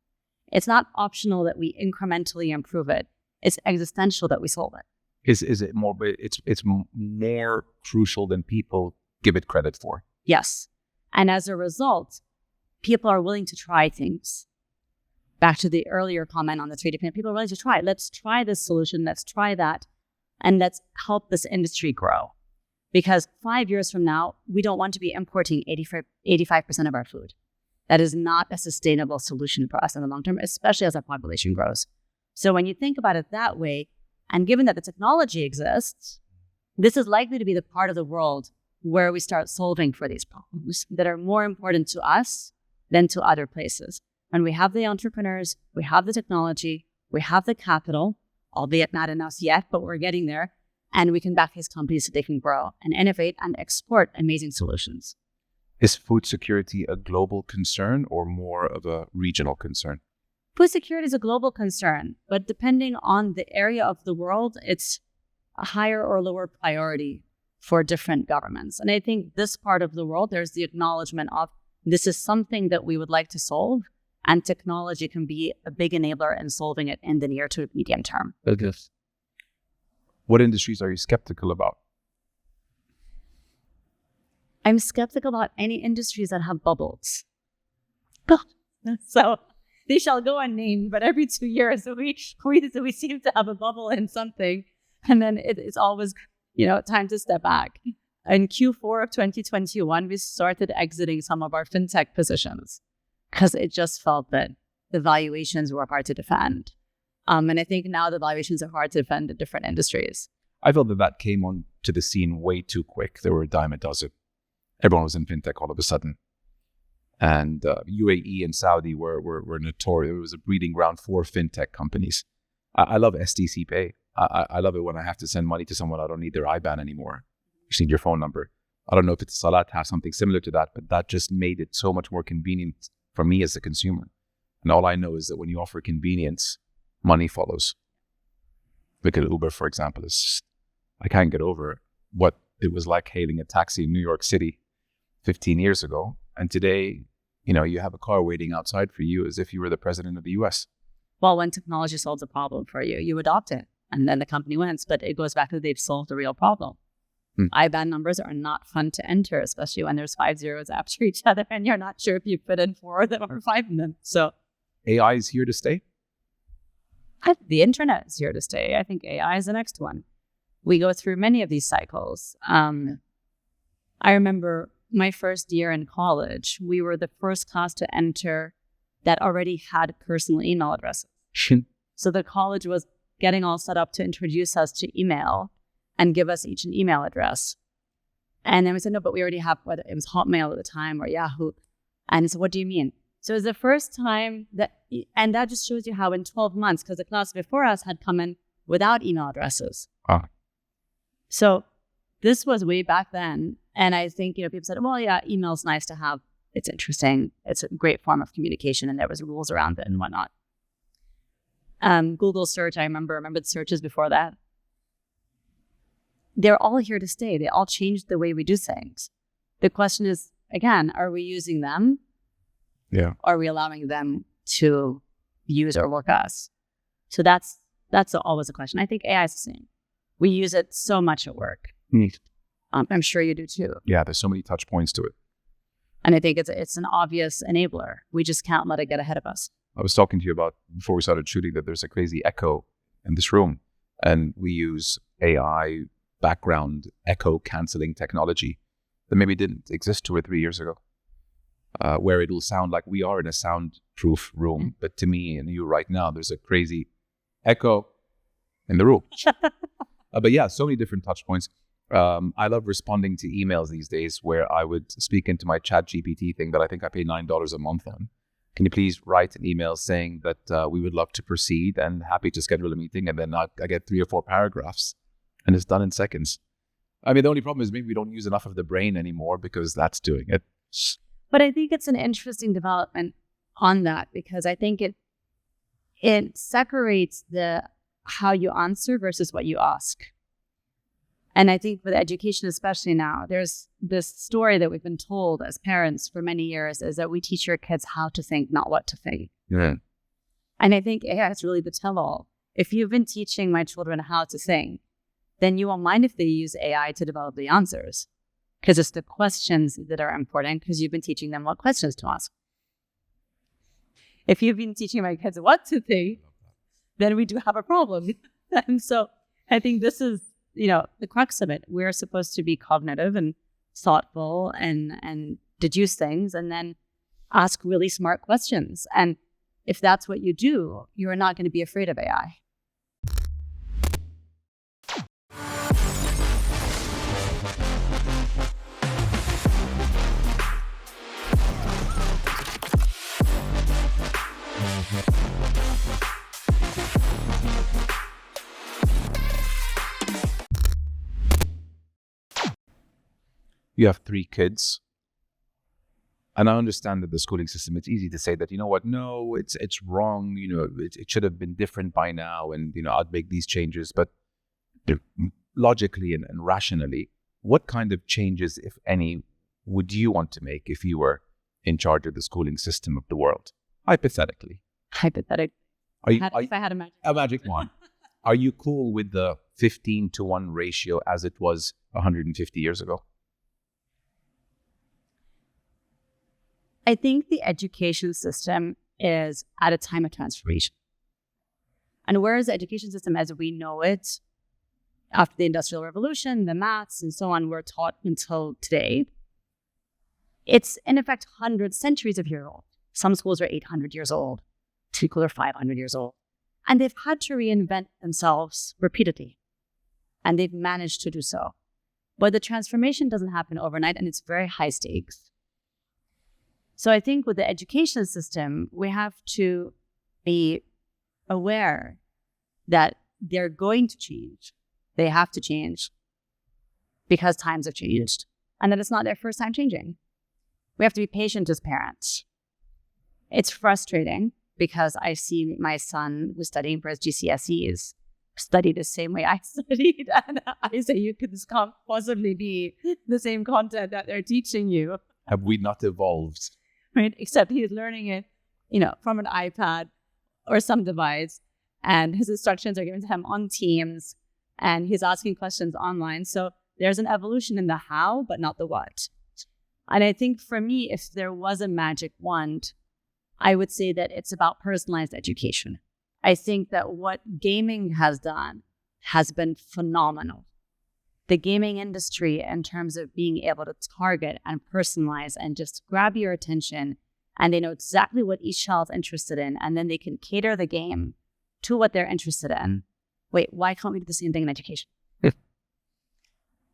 It's not optional that we incrementally improve it. It's existential that we solve it. Is it more? It's more crucial than people give it credit for. Yes, and as a result, people are willing to try things. Back to the earlier comment on the 3D print, people are willing to try. Let's try this solution. Let's try that, and let's help this industry grow. Because 5 years from now, we don't want to be importing 85% of our food. That is not a sustainable solution for us in the long term, especially as our population grows. So when you think about it that way, and given that the technology exists, this is likely to be the part of the world where we start solving for these problems that are more important to us than to other places. And we have the entrepreneurs, we have the technology, we have the capital, albeit not enough yet, but we're getting there. And we can back these companies so they can grow and innovate and export amazing solutions. Is food security a global concern or more of a regional concern? Food security is a global concern, but depending on the area of the world, it's a higher or lower priority for different governments. And I think this part of the world, there's the acknowledgement of this is something that we would like to solve, and technology can be a big enabler in solving it in the near to medium term. Okay. What industries are you skeptical about? I'm skeptical about any industries that have bubbles. So they shall go unnamed, but every 2 years we seem to have a bubble in something, and then it's always, time to step back. In Q4 of 2021, we started exiting some of our Fintech positions because it just felt that the valuations were hard to defend. And I think now the valuations are hard to defend in different industries. I felt that came on to the scene way too quick. There were a dime a dozen. Everyone was in Fintech all of a sudden. And UAE and Saudi were notorious. It was a breeding ground for Fintech companies. I love STC Pay. I love it when I have to send money to someone. I don't need their IBAN anymore. You just need your phone number. I don't know if it's Salat has something similar to that, but that just made it so much more convenient for me as a consumer. And all I know is that when you offer convenience, money follows. Look at Uber, for example. I can't get over what it was like hailing a taxi in New York City 15 years ago. And today, you have a car waiting outside for you as if you were the president of the US. Well, when technology solves a problem for you, you adopt it. And then the company wins. But it goes back to they've solved the real problem. IBAN numbers are not fun to enter, especially when there's 5 zeros after each other and you're not sure if you fit in 4 of them or 5 of them. So AI is here to stay? The internet is here to stay. I think AI is the next one. We go through many of these cycles. I remember my first year in college, we were the first class to enter that already had personal email addresses. So the college was getting all set up to introduce us to email and give us each an email address. And then we said, no, but we already have, whether it was Hotmail at the time or Yahoo. And so what do you mean? So it was the first time and that just shows you how in 12 months, because the class before us had come in without email addresses. So this was way back then. And I think, people said, well, yeah, email's nice to have. It's interesting. It's a great form of communication. And there was rules around it and whatnot. Google search, I remember the searches before that. They're all here to stay. They all changed the way we do things. The question is, again, are we using them? Yeah. Or are we allowing them to use or work us? So that's always a question. I think AI is the same. We use it so much at work. I'm sure you do too. Yeah, there's so many touch points to it. And I think it's an obvious enabler. We just can't let it get ahead of us. I was talking to you about, before we started shooting, that there's a crazy echo in this room. And we use AI background echo canceling technology that maybe didn't exist 2 or 3 years ago, where it'll sound like we are in a soundproof room. But to me and you right now, there's a crazy echo in the room. But yeah, so many different touch points. I love responding to emails these days where I would speak into my chat GPT thing that I think I pay $9 a month on. Can you please write an email saying that we would love to proceed and happy to schedule a meeting? And then I get 3 or 4 paragraphs and it's done in seconds. I mean, the only problem is maybe we don't use enough of the brain anymore because that's doing it. But I think it's an interesting development on that because I think it separates the how you answer versus what you ask. And I think with education, especially now, there's this story that we've been told as parents for many years is that we teach your kids how to think, not what to think. Yeah. And I think AI is really the tell-all. If you've been teaching my children how to think, then you won't mind if they use AI to develop the answers because it's the questions that are important because you've been teaching them what questions to ask. If you've been teaching my kids what to think, then we do have a problem. And so I think this is, the crux of it. We're supposed to be cognitive and thoughtful and deduce things and then ask really smart questions. And if that's what you do, you're not going to be afraid of AI. You have 3 kids. And I understand that the schooling system, it's easy to say that, no, it's wrong. It should have been different by now. And, I'd make these changes. But logically and rationally, what kind of changes, if any, would you want to make if you were in charge of the schooling system of the world? Hypothetically. If I had a magic wand. Are you cool with the 15-to-1 ratio as it was 150 years ago? I think the education system is at a time of transformation. And whereas the education system as we know it, after the Industrial Revolution, the maths and so on were taught until today, it's in effect hundreds, centuries of years old. Some schools are 800 years old. Some schools are 500 years old. And they've had to reinvent themselves repeatedly. And they've managed to do so. But the transformation doesn't happen overnight and it's very high stakes. So I think with the education system, we have to be aware that they're going to change. They have to change because times have changed and that it's not their first time changing. We have to be patient as parents. It's frustrating because I see my son who's studying for his GCSEs study the same way I studied. And I say, this can't possibly be the same content that they're teaching you. Have we not evolved? Right? Except he's learning it, from an iPad or some device, and his instructions are given to him on Teams, and he's asking questions online. So there's an evolution in the how, but not the what. And I think for me, if there was a magic wand, I would say that it's about personalized education. I think that what gaming has done has been phenomenal. The gaming industry in terms of being able to target and personalize and just grab your attention, and they know exactly what each child's interested in, and then they can cater the game to what they're interested in. Wait, why can't we do the same thing in education?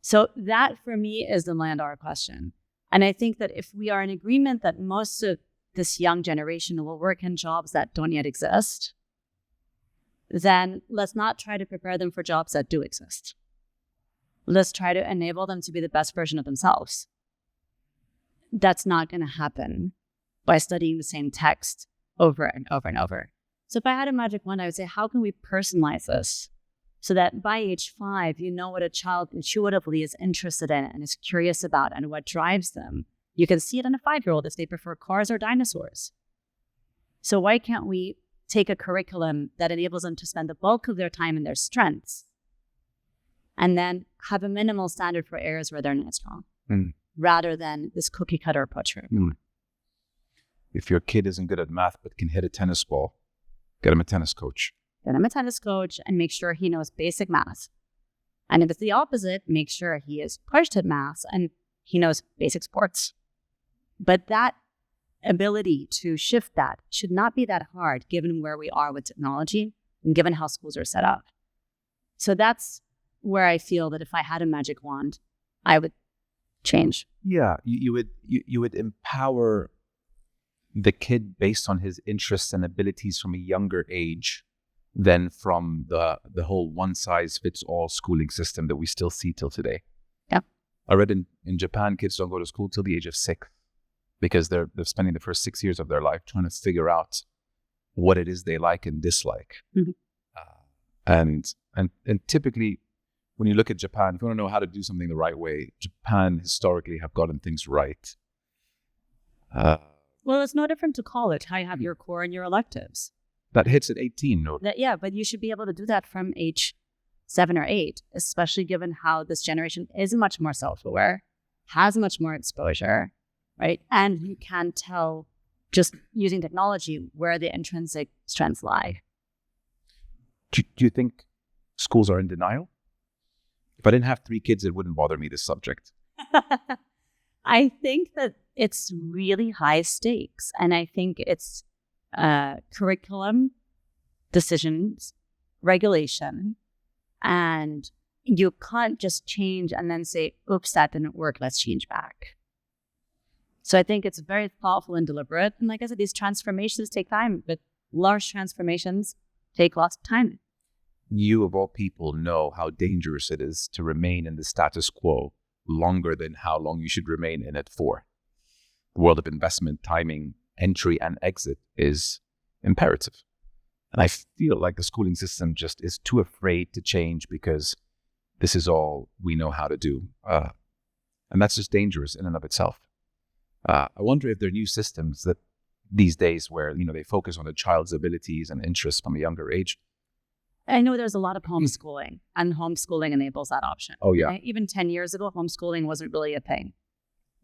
So that for me is the $1 million question. And I think that if we are in agreement that most of this young generation will work in jobs that don't yet exist, then let's not try to prepare them for jobs that do exist. Let's try to enable them to be the best version of themselves. That's not going to happen by studying the same text over and over and over. So if I had a magic wand, I would say, how can we personalize this so that by age 5, you know what a child intuitively is interested in and is curious about and what drives them. You can see it in a 5-year-old if they prefer cars or dinosaurs. So why can't we take a curriculum that enables them to spend the bulk of their time in their strengths and then have a minimal standard for areas where they're not strong, rather than this cookie cutter approach? If your kid isn't good at math but can hit a tennis ball, get him a tennis coach. Get him a tennis coach and make sure he knows basic math. And if it's the opposite, make sure he is pushed at math and he knows basic sports. But that ability to shift that should not be that hard given where we are with technology and given how schools are set up. So that's where I feel that if I had a magic wand, I would change. Yeah, you would empower the kid based on his interests and abilities from a younger age than from the whole one-size-fits-all schooling system that we still see till today. Yeah. I read in Japan, kids don't go to school till the age of 6 because they're spending the first 6 years of their life trying to figure out what it is they like and dislike. And typically, when you look at Japan, if you want to know how to do something the right way, Japan historically have gotten things right. Well, it's no different to college, how you have your core and your electives. That hits at 18, no? Yeah, but you should be able to do that from age 7 or 8, especially given how this generation is much more self-aware, has much more exposure, right? And you can tell just using technology where the intrinsic strengths lie. Do you think schools are in denial? If I didn't have 3 kids, it wouldn't bother me, this subject. I think that it's really high stakes. And I think it's curriculum, decisions, regulation, and you can't just change and then say, oops, that didn't work, let's change back. So I think it's very thoughtful and deliberate. And like I said, these transformations take time, but large transformations take lots of time. You, of all people, know how dangerous it is to remain in the status quo longer than how long you should remain in it for. The world of investment, timing, entry and exit is imperative. And I feel like the schooling system just is too afraid to change because this is all we know how to do. And that's just dangerous in and of itself. I wonder if there are new systems that these days where, they focus on the child's abilities and interests from a younger age. I know there's a lot of homeschooling, and homeschooling enables that option. Oh, yeah. Right? Even 10 years ago, homeschooling wasn't really a thing.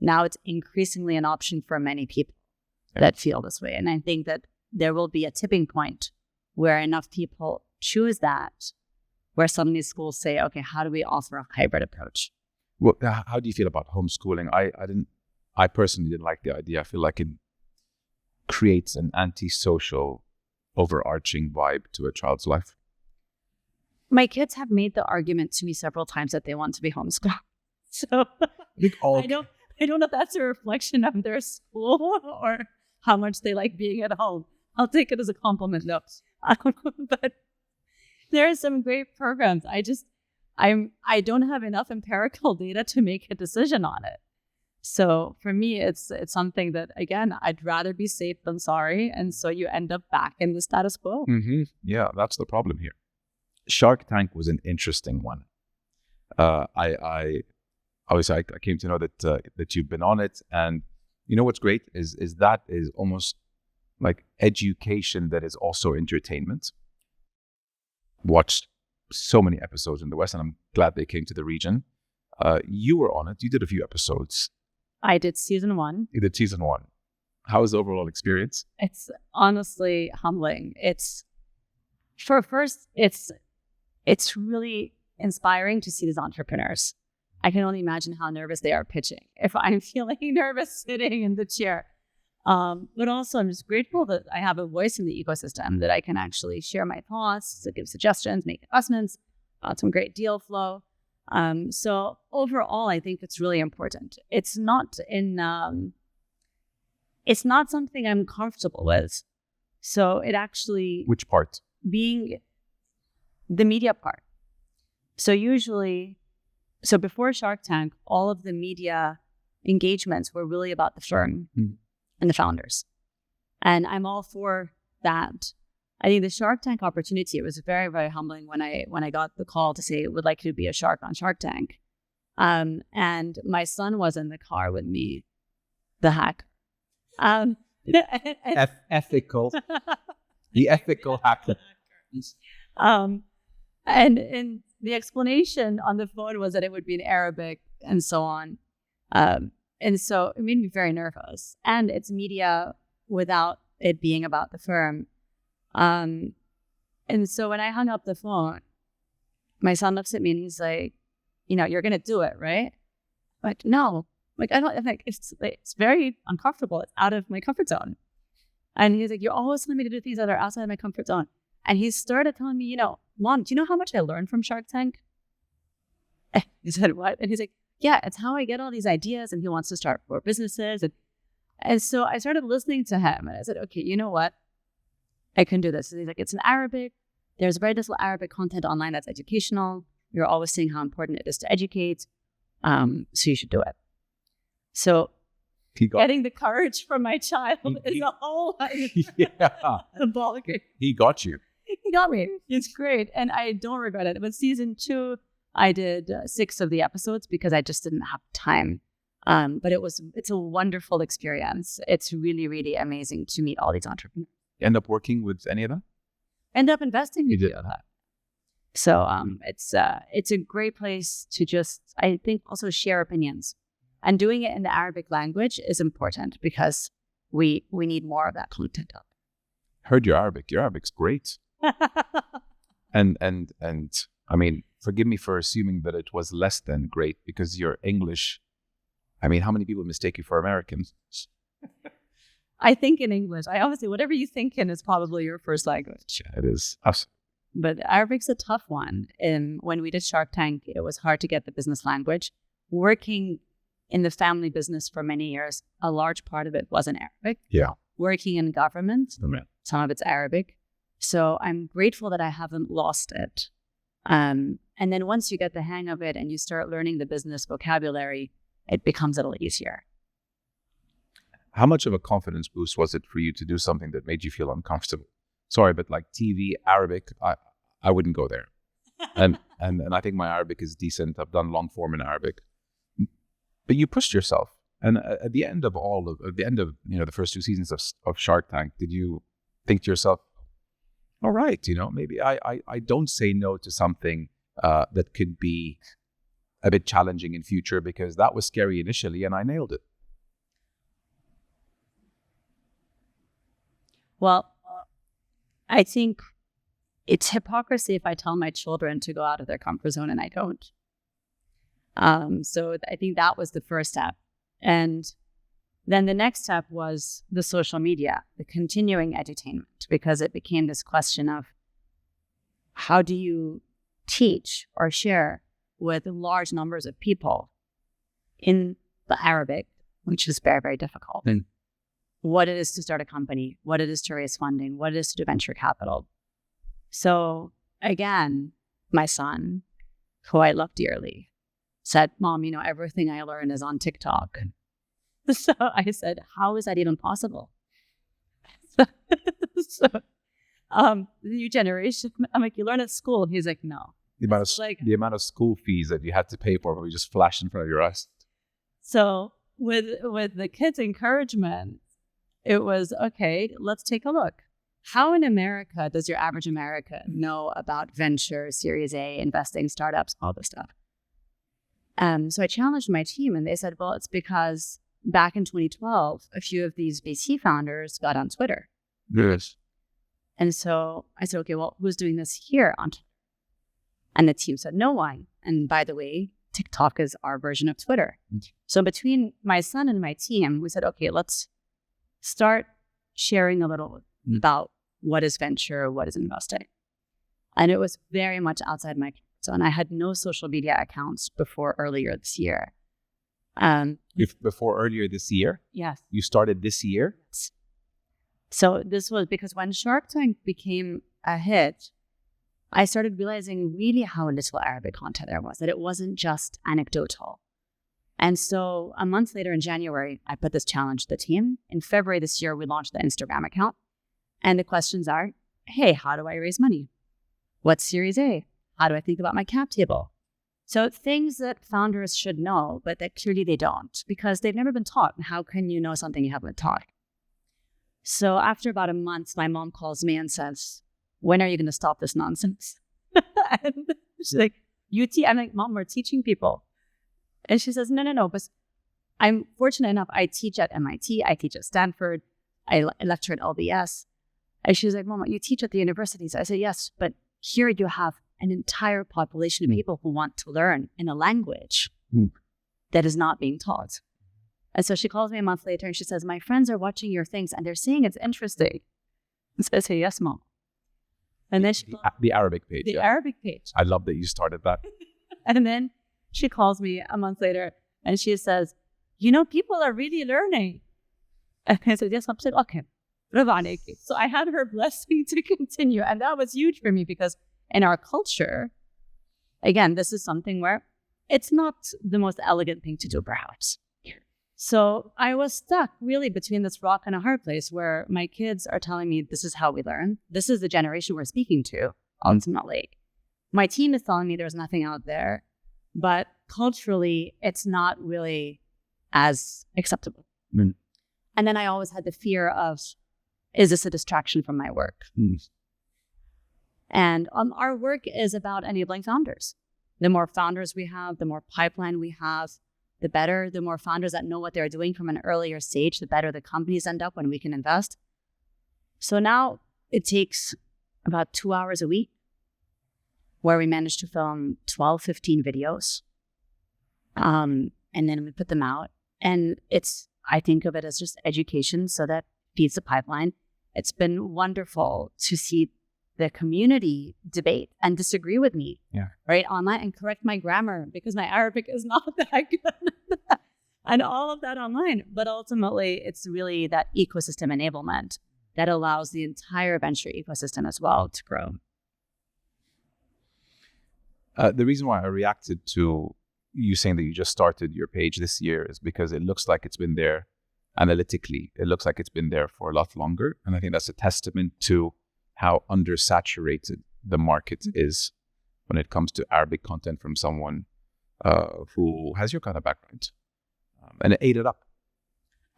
Now it's increasingly an option for many people that feel this way. And I think that there will be a tipping point where enough people choose that, where suddenly schools say, okay, how do we offer a hybrid approach? Well, how do you feel about homeschooling? I personally didn't like the idea. I feel like it creates an antisocial, overarching vibe to a child's life. My kids have made the argument to me several times that they want to be homeschooled. So I don't know if that's a reflection of their school or how much they like being at home. I'll take it as a compliment, though. But there are some great programs. I don't have enough empirical data to make a decision on it. So for me, it's something that, again, I'd rather be safe than sorry. And so you end up back in the status quo. Mm-hmm. Yeah, that's the problem here. Shark Tank was an interesting one. I came to know that you've been on it, and what's great is that is almost like education that is also entertainment. Watched so many episodes in the West, and I'm glad they came to the region. You were on it. You did a few episodes. I did season 1. You did season 1. How was the overall experience? It's honestly humbling. It's really inspiring to see these entrepreneurs. I can only imagine how nervous they are pitching if I'm feeling nervous sitting in the chair. But also, I'm just grateful that I have a voice in the ecosystem, that I can actually share my thoughts, to give suggestions, make investments, some great deal flow. So overall, I think it's really important. It's not something I'm comfortable with. So it actually... Which part? Being the media part. So before Shark Tank, all of the media engagements were really about the firm and the founders. And I'm all for that. I think the Shark Tank opportunity, it was very, very humbling when I got the call to say, would like to be a shark on Shark Tank. And my son was in the car with me. the hacker. Ethical. The ethical hacker. And the explanation on the phone was that it would be in Arabic and so on. And so it made me very nervous. And it's media without it being about the firm. And so when I hung up the phone, my son looks at me and he's like, you're going to do it, right? I'm like, no. Like, I don't think it's very uncomfortable. It's out of my comfort zone. And he's like, you're always telling me to do things that are outside of my comfort zone. And he started telling me, Mom, do you know how much I learned from Shark Tank? I said, what? And he's like, yeah, it's how I get all these ideas. And he wants to start more businesses. And so I started listening to him. And I said, okay, you know what? I can do this. And he's like, it's in Arabic. There's very little Arabic content online that's educational. You're always seeing how important it is to educate. So you should do it. So getting the courage from my child is a whole ball game. He got you. He got me. It's great. And I don't regret it. But season 2, I did 6 of the episodes because I just didn't have time. But it's a wonderful experience. It's really, really amazing to meet all these entrepreneurs. You end up working with any of them? End up investing. You did. So it's a great place to just, I think, also share opinions. And doing it in the Arabic language is important because we need more of that content up. Heard your Arabic. Your Arabic's great. and I mean, forgive me for assuming that it was less than great because your English, I mean, how many people mistake you for Americans? I think in English. I always say whatever you think in is probably your first language. Yeah, it is. Absolutely. But Arabic's a tough one. When we did Shark Tank, it was hard to get the business language. Working in the family business for many years, a large part of it wasn't Arabic. Yeah. Working in government, some of it's Arabic. So I'm grateful that I haven't lost it. And then once you get the hang of it and you start learning the business vocabulary, it becomes a little easier. How much of a confidence boost was it for you to do something that made you feel uncomfortable? Sorry, but like TV, Arabic, I wouldn't go there. And I think my Arabic is decent. I've done long form in Arabic. But you pushed yourself. And at the end of the first 2 seasons of Shark Tank, did you think to yourself, all right, maybe I don't say no to something that could be a bit challenging in future because that was scary initially and I nailed it? Well, I think it's hypocrisy if I tell my children to go out of their comfort zone and I don't. So I think that was the first step. And then the next step was the social media, the continuing edutainment, because it became this question of how do you teach or share with large numbers of people in the Arabic, which is very, very difficult. What it is to start a company, what it is to raise funding, what it is to do venture capital. So again, my son, who I love dearly, said, Mom, everything I learn is on TikTok. So I said, how is that even possible? So the new generation, I'm like, you learn at school. And he's like, no. The amount of school fees that you had to pay for probably just flashed in front of your eyes. So with the kids' encouragement, it was, okay, let's take a look. How in America does your average American know about venture, Series A, investing, startups, all this stuff? So I challenged my team and they said, well, it's because back in 2012, a few of these VC founders got on Twitter. Yes. And so I said, okay, well, who's doing this here on Twitter? And the team said, no one. And by the way, TikTok is our version of Twitter. So between my son and my team, we said, okay, let's start sharing a little about what is venture, what is investing. And it was very much outside my comfort zone. I had no social media accounts before earlier this year. Before earlier this year? Yes. You started this year? So this was because when Shark Tank became a hit, I started realizing really how little Arabic content there was, that it wasn't just anecdotal. And so a month later in January, I put this challenge to the team. In February this year, we launched the Instagram account. And the questions are, hey, how do I raise money? What's Series A? How do I think about my cap table? So things that founders should know, but that clearly they don't because they've never been taught. How can you know something you haven't been taught? So after about a month, my mom calls me and says, when are you going to stop this nonsense? And she's like, I'm like, Mom, we're teaching people. And she says, no, but I'm fortunate enough. I teach at MIT. I teach at Stanford. I lecture at LBS. And she's like, Mom, you teach at the universities. I said, yes, but here you have an entire population of people who want to learn in a language that is not being taught. And so she calls me a month later and she says, my friends are watching your things and they're saying it's interesting. And so I say, yes, Mom. And then the Arabic page. The Arabic page. I love that you started that. And then she calls me a month later and she says, people are really learning. And I said, yes, I said, okay. So I had her blessing to continue. And that was huge for me because in our culture, again, this is something where it's not the most elegant thing to do, perhaps. So I was stuck really between this rock and a hard place where my kids are telling me this is how we learn. This is the generation we're speaking to, ultimately. My team is telling me there's nothing out there, but culturally, it's not really as acceptable. And then I always had the fear of, is this a distraction from my work? And our work is about enabling founders. The more founders we have, the more pipeline we have, the better. The more founders that know what they're doing from an earlier stage, the better the companies end up when we can invest. So now it takes about 2 hours a week where we manage to film 12, 15 videos. And then we put them out. And I think of it as just education so that feeds the pipeline. It's been wonderful to see the community debate and disagree with me, right, online and correct my grammar because my Arabic is not that good and all of that online. But ultimately, it's really that ecosystem enablement that allows the entire venture ecosystem as well to grow. The reason why I reacted to you saying that you just started your page this year is because it looks like it's been there analytically. It looks like it's been there for a lot longer. And I think that's a testament to how undersaturated the market is when it comes to Arabic content from someone who has your kind of background. And it ate it up.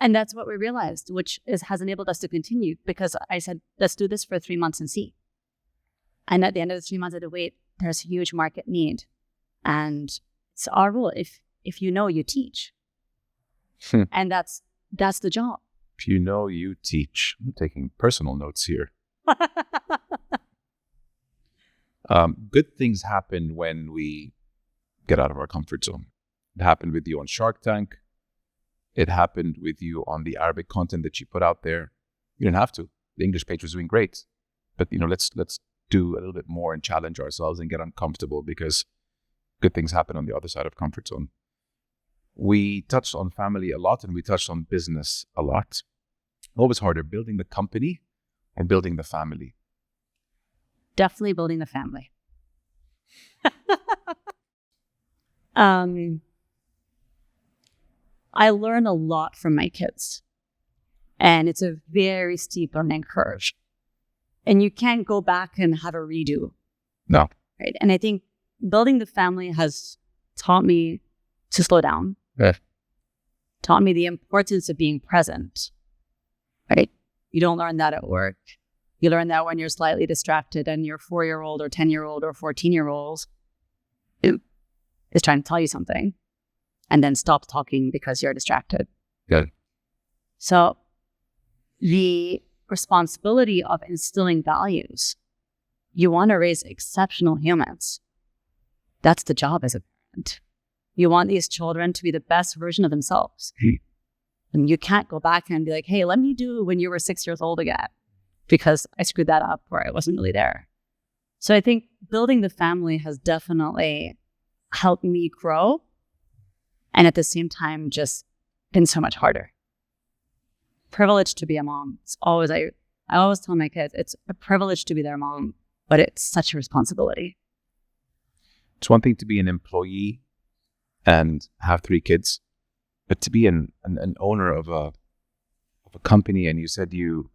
And that's what we realized, which has enabled us to continue because I said, let's do this for 3 months and see. And at the end of the 3 months, I said, wait, there's a huge market need. And it's our rule. If you know, you teach. And that's the job. If you know, you teach. I'm taking personal notes here. Good things happen when we get out of our comfort zone. It happened with you on Shark Tank. It happened with you on the Arabic content that you put out there. You didn't have to. The English page was doing great. But let's do a little bit more and challenge ourselves and get uncomfortable because good things happen on the other side of comfort zone. We touched on family a lot and we touched on business a lot. What was harder, building the company or building the family? Definitely building the family. I learn a lot from my kids. And it's a very steep learning curve. And you can't go back and have a redo. No. Right. And I think building the family has taught me to slow down. Taught me the importance of being present. Right. You don't learn that at work. You learn that when you're slightly distracted and your 4-year-old or 10-year-old or 14-year-old is trying to tell you something and then stop talking because you're distracted. Good. So the responsibility of instilling values, you want to raise exceptional humans. That's the job as a parent. You want these children to be the best version of themselves. And you can't go back and be like, hey, let me do when you were 6 years old again, because I screwed that up or I wasn't really there. So I think building the family has definitely helped me grow. And at the same time, just been so much harder. Privileged to be a mom. It's always, I always tell my kids, it's a privilege to be their mom, but it's such a responsibility. It's one thing to be an employee and have 3 kids, but to be an owner of a company, and you said you,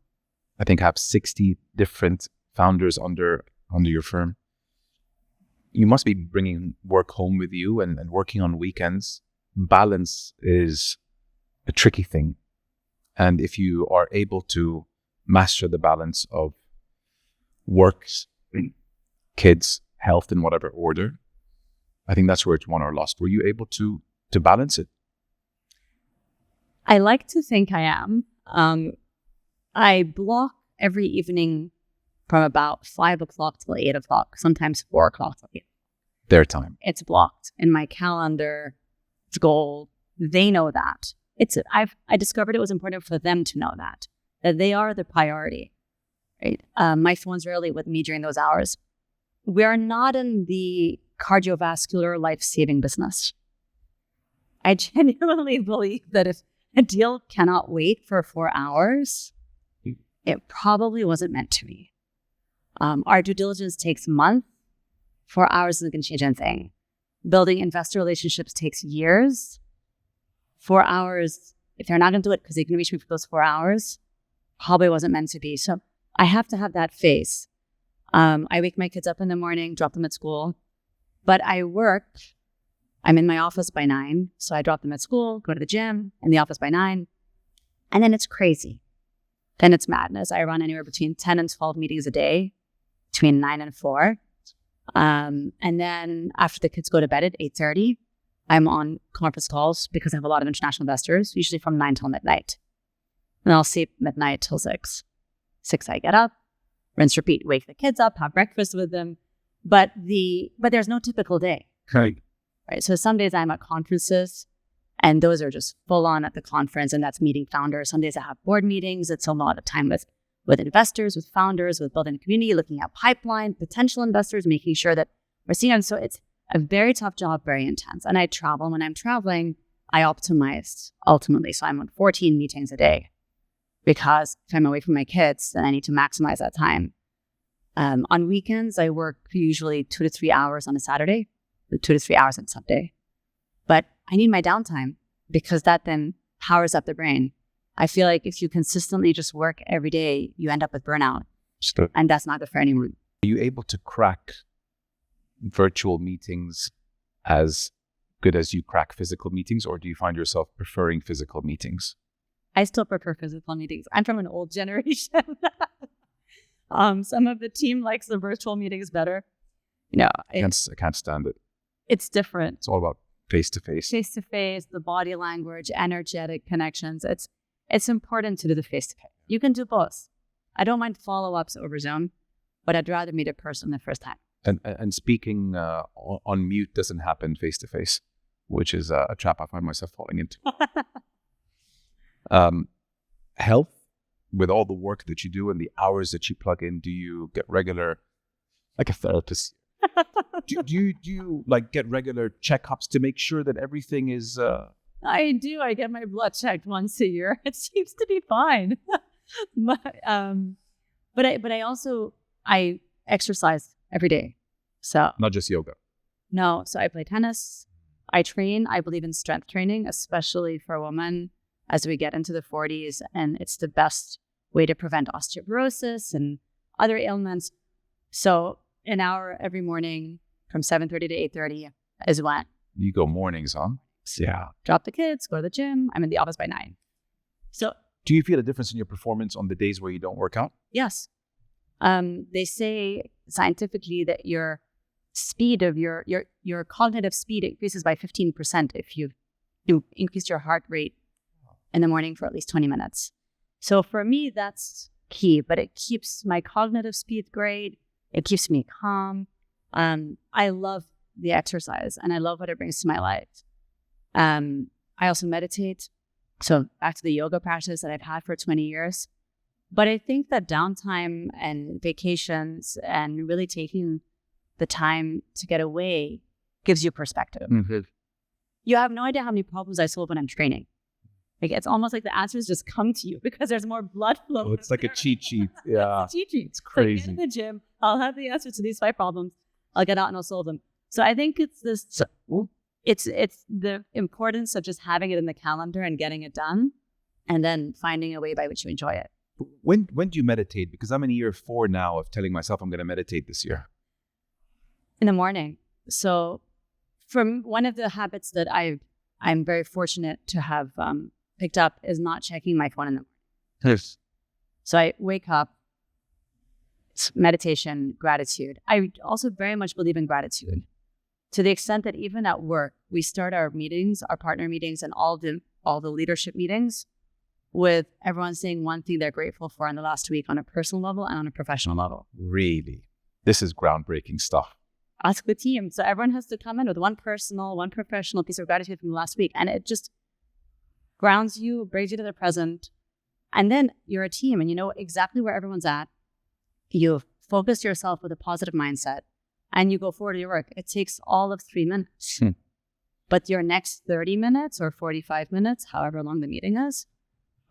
I think, have 60 different founders under your firm. you must be bringing work home with you and working on weekends. Balance is a tricky thing. And if you are able to master the balance of work, kids, health in whatever order, I think that's where it's won or lost. Were you able to balance it? I like to think I am. I block every evening from about 5 o'clock till 8 o'clock, sometimes 4 o'clock till 8. Their time. It's blocked in my calendar. It's gold. They know that. I discovered it was important for them to know that they are the priority. Right? My phone's rarely with me during those hours. We are not in the cardiovascular life-saving business. I genuinely believe that if a deal cannot wait for 4 hours, it probably wasn't meant to be. Our due diligence takes months. 4 hours isn't going to change anything. Building investor relationships takes years. 4 hours, if they're not going to do it because they can reach me for those 4 hours, probably wasn't meant to be. So I have to have that face. I wake my kids up in the morning, drop them at school, but I work. I'm in my office by 9, so I drop them at school, go to the gym, in the office by 9, and then it's crazy. Then it's madness. I run anywhere between 10 and 12 meetings a day, between 9 and 4. And then after the kids go to bed at 8:30, I'm on conference calls because I have a lot of international investors, usually from 9 till midnight. And I'll sleep midnight till 6. 6, I get up, rinse, repeat, wake the kids up, have breakfast with them. But there's no typical day. Right. Right. So some days I'm at conferences and those are just full on at the conference, and that's meeting founders. Some days I have board meetings. It's a lot of time with investors, with founders, with building a community, looking at pipeline, potential investors, making sure that we're seeing them. So it's a very tough job, very intense. And I travel. When I'm traveling, I optimize ultimately. So I'm on 14 meetings a day because if I'm away from my kids, then I need to maximize that time. On weekends, I work usually 2 to 3 hours on a Saturday, 2 to 3 hours on Sunday. But I need my downtime because that then powers up the brain. I feel like if you consistently just work every day, you end up with burnout. And that's not good for anyone. Are you able to crack virtual meetings as good as you crack physical meetings, or do you find yourself preferring physical meetings? I still prefer physical meetings. I'm from an old generation. Some of the team likes the virtual meetings better. I can't stand it. It's different. It's all about face-to-face. Face-to-face, the body language, energetic connections. It's important to do the face-to-face. You can do both. I don't mind follow-ups over Zoom, but I'd rather meet a person the first time. And speaking on mute doesn't happen face-to-face, which is a trap I find myself falling into. Health, with all the work that you do and the hours that you plug in, do you get regular, like a therapist? do you like get regular checkups to make sure that everything is? I do. I get my blood checked once a year. It seems to be fine. but I exercise every day. So not just yoga. No. So I play tennis. I train. I believe in strength training, especially for women as we get into the 40s, and it's the best way to prevent osteoporosis and other ailments. So an hour every morning from 7:30 to 8:30 is when. You go mornings, huh? Yeah. Drop the kids, go to the gym. I'm in the office by 9. So do you feel a difference in your performance on the days where you don't work out? Yes. They say scientifically that your speed of your cognitive speed increases by 15% if you increase your heart rate in the morning for at least 20 minutes. So for me, that's key, but it keeps my cognitive speed great. It keeps me calm. I love the exercise and I love what it brings to my life. I also meditate. So back to the yoga practice that I've had for 20 years. But I think that downtime and vacations and really taking the time to get away gives you perspective. Mm-hmm. You have no idea how many problems I solve when I'm training. Like it's almost like the answers just come to you because there's more blood flow. Oh, it's like a cheat sheet. Yeah. It's a cheat sheet. It's crazy. Like, get in the gym. I'll have the answers to these 5 problems. I'll get out and I'll solve them. So I think it's this. It's the importance of just having it in the calendar and getting it done, and then finding a way by which you enjoy it. When do you meditate? Because I'm in year 4 now of telling myself I'm going to meditate this year. In the morning. So from one of the habits that I'm very fortunate to have picked up is not checking my phone in the morning. Yes. So I wake up, it's meditation, gratitude. I also very much believe in gratitude to the extent that even at work, we start our meetings, our partner meetings, and all the leadership meetings with everyone saying one thing they're grateful for in the last week on a personal level and on a professional level. Really? This is groundbreaking stuff. Ask the team. So everyone has to come in with one personal, one professional piece of gratitude from the last week. And it just grounds you, brings you to the present. And then you're a team and you know exactly where everyone's at. You focus yourself with a positive mindset and you go forward to your work. It takes all of 3 minutes. But your next 30 minutes or 45 minutes, however long the meeting is,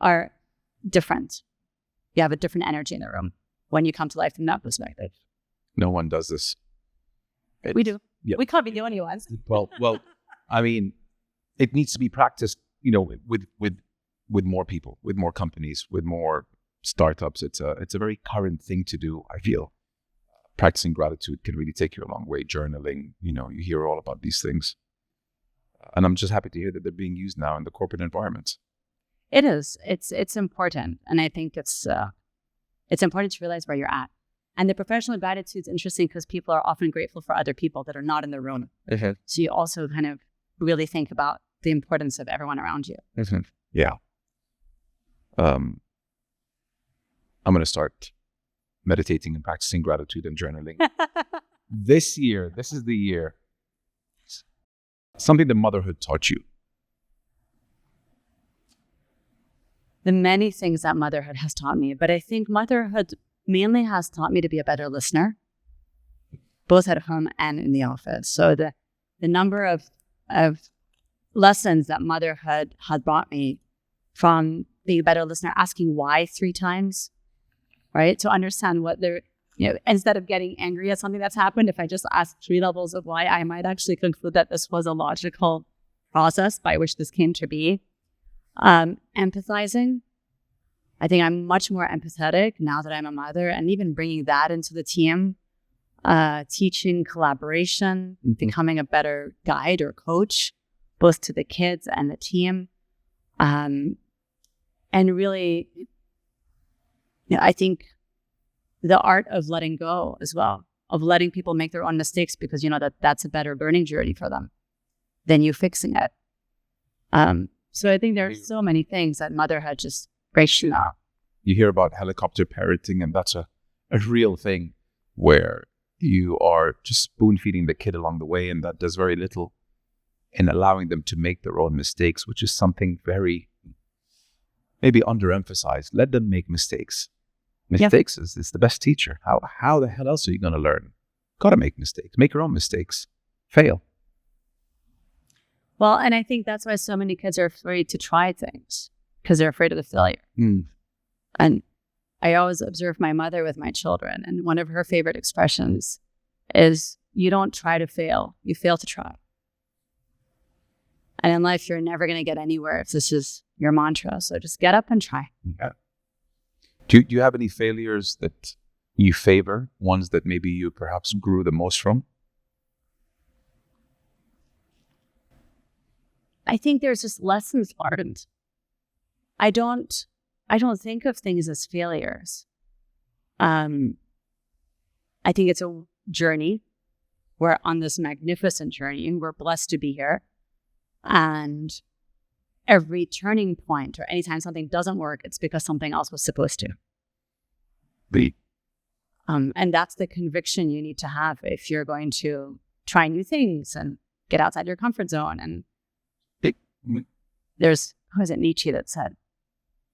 are different. You have a different energy in the room when you come to life from that perspective. No one does this. We do. Yeah. We can't be the only ones. Well, I mean, it needs to be practiced, with more people, with more companies, with more startups. It's a very current thing to do, I feel. Practicing gratitude can really take you a long way. Journaling, you hear all about these things. And I'm just happy to hear that they're being used now in the corporate environment. It is. It's important. And I think it's important to realize where you're at. And the professional gratitude is interesting because people are often grateful for other people that are not in the room. Mm-hmm. So you also kind of really think about the importance of everyone around you. Mm-hmm. Yeah. I'm going to start meditating and practicing gratitude and journaling. This is the year. Something that motherhood taught you. The many things that motherhood has taught me, but I think motherhood mainly has taught me to be a better listener, both at home and in the office. So the number of lessons that motherhood had brought me from being a better listener, asking why 3 times, right? To understand what they're, instead of getting angry at something that's happened, if I just ask 3 levels of why, I might actually conclude that this was a logical process by which this came to be. Empathizing. I think I'm much more empathetic now that I'm a mother, and even bringing that into the team, teaching collaboration, becoming a better guide or coach, both to the kids and the team. And really, I think the art of letting go as well, of letting people make their own mistakes, because that's a better learning journey for them than you fixing it. So I think there's so many things that motherhood just breaks you up. You hear about helicopter parenting, and that's a real thing where you are just spoon feeding the kid along the way, and that does very little in allowing them to make their own mistakes, which is something very maybe underemphasized. Let them make mistakes. Mistakes is the best teacher. How the hell else are you going to learn? Got to make mistakes. Make your own mistakes. Fail. Well, and I think that's why so many kids are afraid to try things, because they're afraid of the failure. And I always observe my mother with my children, and one of her favorite expressions is, you don't try to fail, you fail to try. And in life, you're never going to get anywhere if this is your mantra. So just get up and try. Yeah. Do you have any failures that you favor, ones that maybe you perhaps grew the most from? I think there's just lessons learned. I don't think of things as failures. I think it's a journey. We're on this magnificent journey, and we're blessed to be here. And every turning point, or anytime something doesn't work, it's because something else was supposed to. And that's the conviction you need to have if you're going to try new things and get outside your comfort zone. And there's, who was it, Nietzsche that said,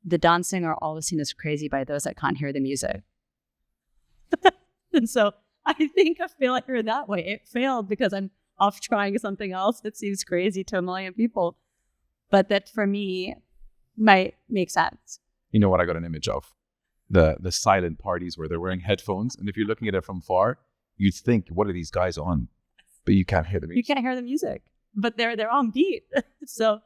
the dancing are always seen as crazy by those that can't hear the music. And so I think of failure that way. It failed because I'm off trying something else that seems crazy to a million people. But that for me might make sense. You know what I got an image of? The silent parties where they're wearing headphones. And if you're looking at it from far, you'd think, what are these guys on? But you can't hear the music. You can't hear the music, but they're on beat. So,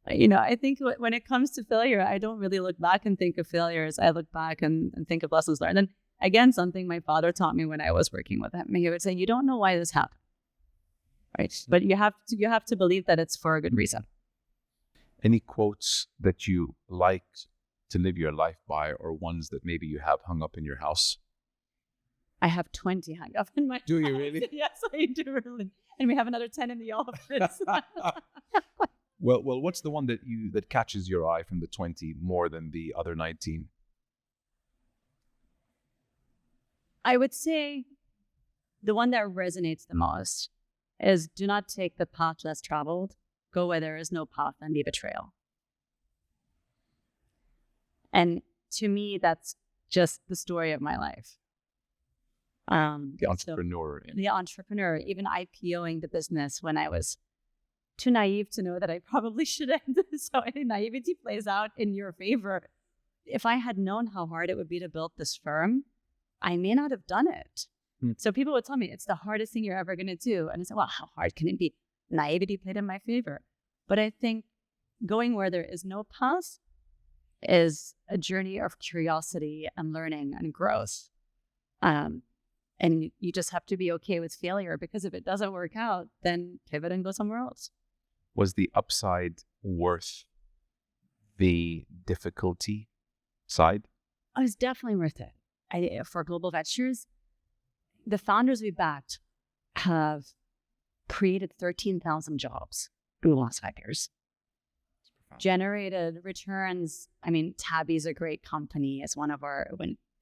I think when it comes to failure, I don't really look back and think of failures. I look back and think of lessons learned. And again, something my father taught me when I was working with him. He would say, you don't know why this happened. right? But you have to believe that it's for a good reason. Any quotes that you like to live your life by, or ones that maybe you have hung up in your house? I have 20 hung up in my Do you house. really? Yes, I do really. And we have another 10 in the office. Well, what's the one that catches your eye from the 20 more than the other 19? I would say the one that resonates the most is, do not take the path less traveled. Go where there is no path and leave a trail. And to me, that's just the story of my life. The entrepreneur. The entrepreneur, even IPOing the business when I was too naive to know that I probably shouldn't. So any naivety plays out in your favor. If I had known how hard it would be to build this firm, I may not have done it. So people would tell me, it's the hardest thing you're ever going to do. And I said, well, how hard can it be? Naivety played in my favor. But I think going where there is no path is a journey of curiosity and learning and growth. And you just have to be okay with failure, because if it doesn't work out, then pivot and go somewhere else. Was the upside worth the difficulty side? It was definitely worth it. For Global Ventures, the founders we backed have created 13,000 jobs in the last 5 years. Generated returns. I mean, Tabby's a great company. It's one of our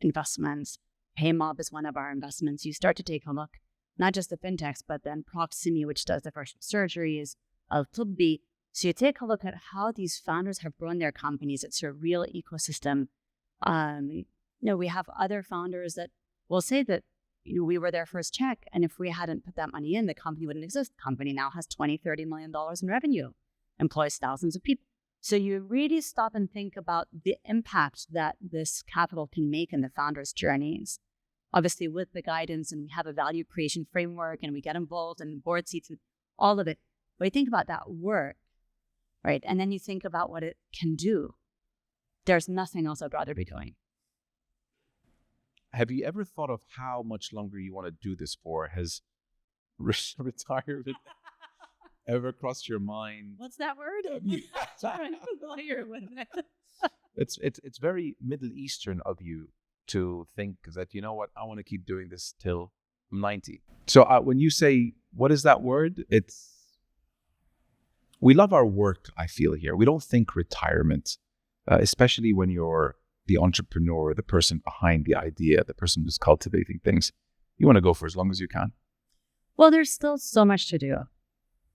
investments. Paymob is one of our investments. You start to take a look, not just the fintechs, but then Proximi, which does the first surgeries, Al-Tubbi. So you take a look at how these founders have grown their companies. It's a real ecosystem. We have other founders that will say that we were their first check, and if we hadn't put that money in, the company wouldn't exist. The company now has $20-30 million in revenue, employs thousands of people. So you really stop and think about the impact that this capital can make in the founders' journeys. Obviously, with the guidance, and we have a value creation framework, and we get involved in board seats and all of it. But you think about that work, right? And then you think about what it can do. There's nothing else I'd rather be doing. Have you ever thought of how much longer you want to do this for? Has retirement ever crossed your mind? What's that word? I'm familiar with it. It's very Middle Eastern of you to think that, you know what, I want to keep doing this till I'm 90. So when you say, what is that word? We love our work, I feel here. We don't think retirement, especially when you're the entrepreneur, the person behind the idea, the person who's cultivating things. You want to go for as long as you can. Well, there's still so much to do,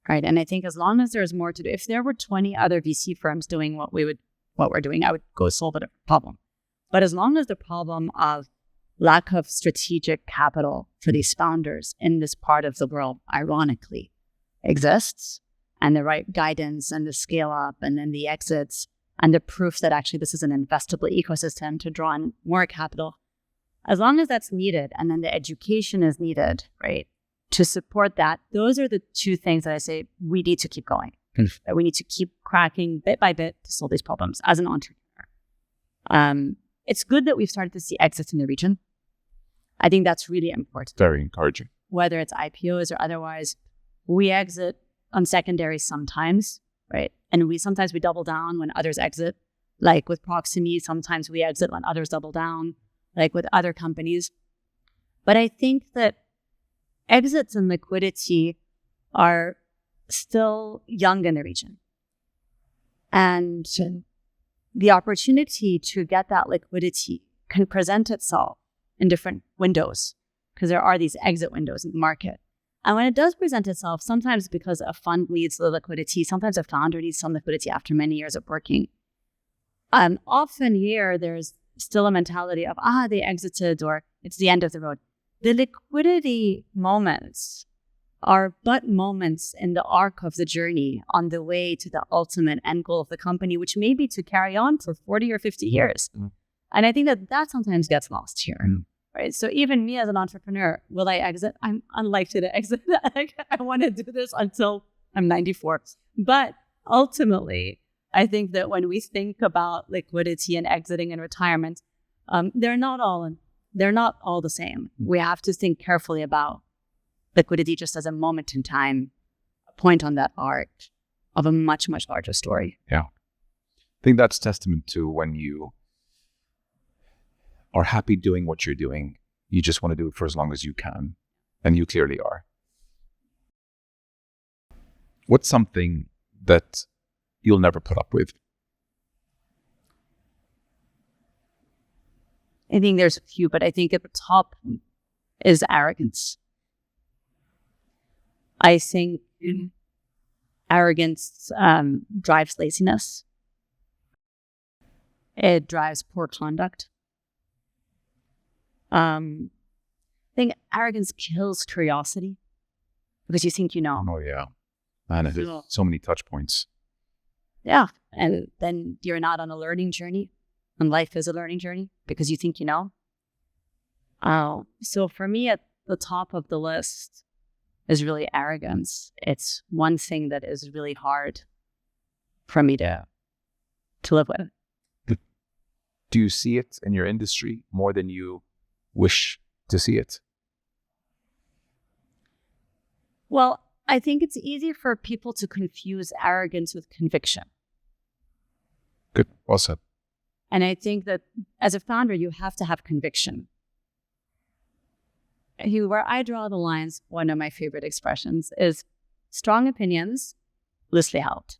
right? And I think as long as there's more to do, if there were 20 other VC firms doing what we're doing, I would go solve a different problem. But as long as the problem of lack of strategic capital for these founders in this part of the world, ironically, exists, and the right guidance and the scale up and then the exits and the proof that actually this is an investable ecosystem to draw in more capital, as long as that's needed, and then the education is needed, right, to support that, those are the two things that I say we need to keep going. That we need to keep cracking bit by bit to solve these problems as an entrepreneur. It's good that we've started to see exits in the region. I think that's really important. Very encouraging. Whether it's IPOs or otherwise, we exit on secondary sometimes, right? And sometimes we double down when others exit. Like with Proximi, sometimes we exit when others double down, like with other companies. But I think that exits and liquidity are still young in the region. And the opportunity to get that liquidity can present itself in different windows, because there are these exit windows in the market. And when it does present itself, sometimes because a fund needs the liquidity, sometimes a founder needs some liquidity after many years of working. Often here, there's still a mentality of, they exited, or it's the end of the road. The liquidity moments are but moments in the arc of the journey on the way to the ultimate end goal of the company, which may be to carry on for 40 or 50 years. And I think that sometimes gets lost here. Right. So even me as an entrepreneur, will I exit? I'm unlikely to exit. I want to do this until I'm 94. But ultimately, I think that when we think about liquidity and exiting and retirement, they're not all the same. We have to think carefully about liquidity just as a moment in time point on that arc of a much, much larger story. Yeah. I think that's testament to when you are happy doing what you're doing, you just want to do it for as long as you can. And you clearly are. What's something that you'll never put up with? I think there's a few, but I think at the top is arrogance. I think arrogance drives laziness. It drives poor conduct. I think arrogance kills curiosity because you think you know. Oh, yeah. Man, it is so many touch points. Yeah. And then you're not on a learning journey. And life is a learning journey because you think you know. So for me, at the top of the list is really arrogance. It's one thing that is really hard for me to live with. Do you see it in your industry more than you wish to see it? Well, I think it's easy for people to confuse arrogance with conviction. Good. Well said. And I think that as a founder, you have to have conviction. Where I draw the lines, one of my favorite expressions is strong opinions loosely held.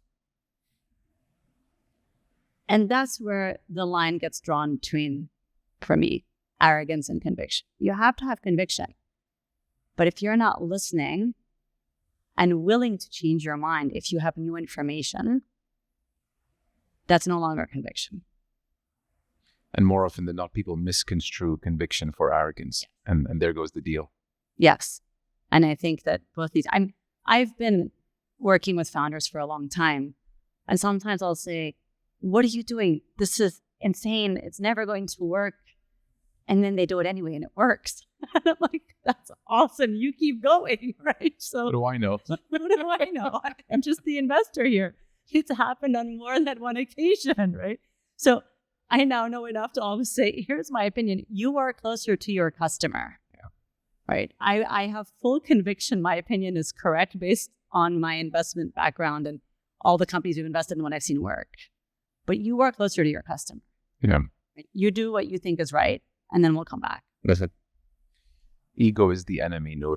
And that's where the line gets drawn between, for me, arrogance and conviction. You have to have conviction. But if you're not listening and willing to change your mind if you have new information, that's no longer conviction. And more often than not, people misconstrue conviction for arrogance. And there goes the deal. Yes. And I think that both these, I've been working with founders for a long time. And sometimes I'll say, what are you doing? This is insane. It's never going to work. And then they do it anyway and it works. And I'm like, that's awesome. You keep going, right? So What do I know? what do I know? I'm just the investor here. It's happened on more than one occasion, right? So I now know enough to always say, here's my opinion. You are closer to your customer, right? I have full conviction my opinion is correct based on my investment background and all the companies we've invested in when I've seen work. But you are closer to your customer. Yeah. Right? You do what you think is right, and then we'll come back. Listen, ego is the enemy, Noor.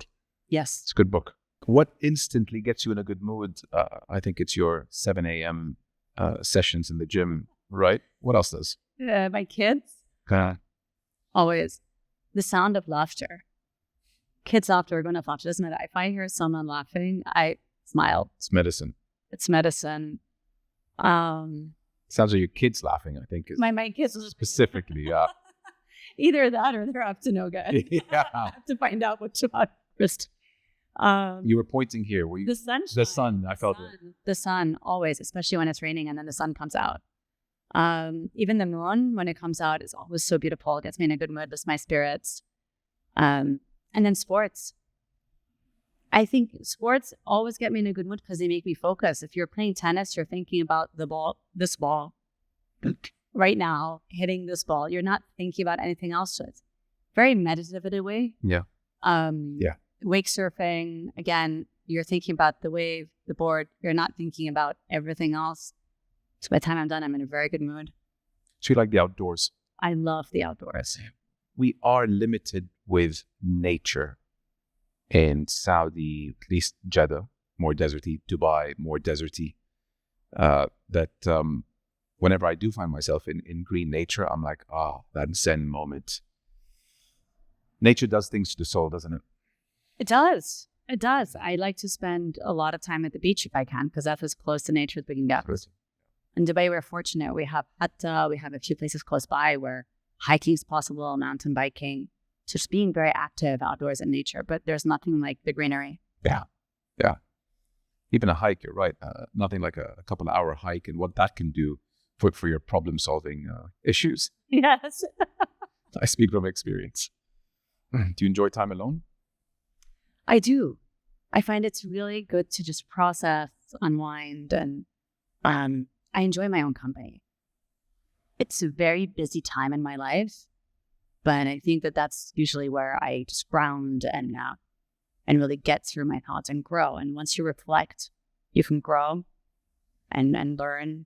Yes. It's a good book. What instantly gets you in a good mood? I think it's your 7 a.m. Sessions in the gym, right? What else does? My kids, always. The sound of laughter. Kids laughter, grown-up laughter, doesn't matter. If I hear someone laughing, I smile. It's medicine. It's medicine. Sounds like your kids laughing, I think. Is My kids will specifically, yeah. either that or they're up to no good. Yeah. I have to find out which about first. You were pointing here. Were you? The sun. The sun. I felt it. The sun, always, especially when it's raining and then the sun comes out. Even the moon, when it comes out, is always so beautiful. It gets me in a good mood, lifts my spirits. And then sports. I think sports always get me in a good mood because they make me focus. If you're playing tennis, you're thinking about this ball right now, hitting this ball. You're not thinking about anything else. So it's very meditative in a way. Yeah. Wake surfing, again, you're thinking about the wave, the board. You're not thinking about everything else. So by the time I'm done, I'm in a very good mood. So you like the outdoors? I love the outdoors. We are limited with nature in Saudi, at least Jeddah, more deserty, Dubai, more deserty. Whenever I do find myself in green nature, I'm like, that Zen moment. Nature does things to the soul, doesn't it? It does. It does. I like to spend a lot of time at the beach if I can, because that's as close to nature as we can get. In Dubai, we're fortunate. We have Hatta, we have a few places close by where hiking is possible, mountain biking, just being very active outdoors in nature. But there's nothing like the greenery. Yeah. Even a hike, you're right. Nothing like a couple of hour hike and what that can do for your problem solving issues. Yes. I speak from experience. Do you enjoy time alone? I do. I find it's really good to just process, unwind, and I enjoy my own company. It's a very busy time in my life, but I think that that's usually where I just ground and and really get through my thoughts and grow. And once you reflect, you can grow and learn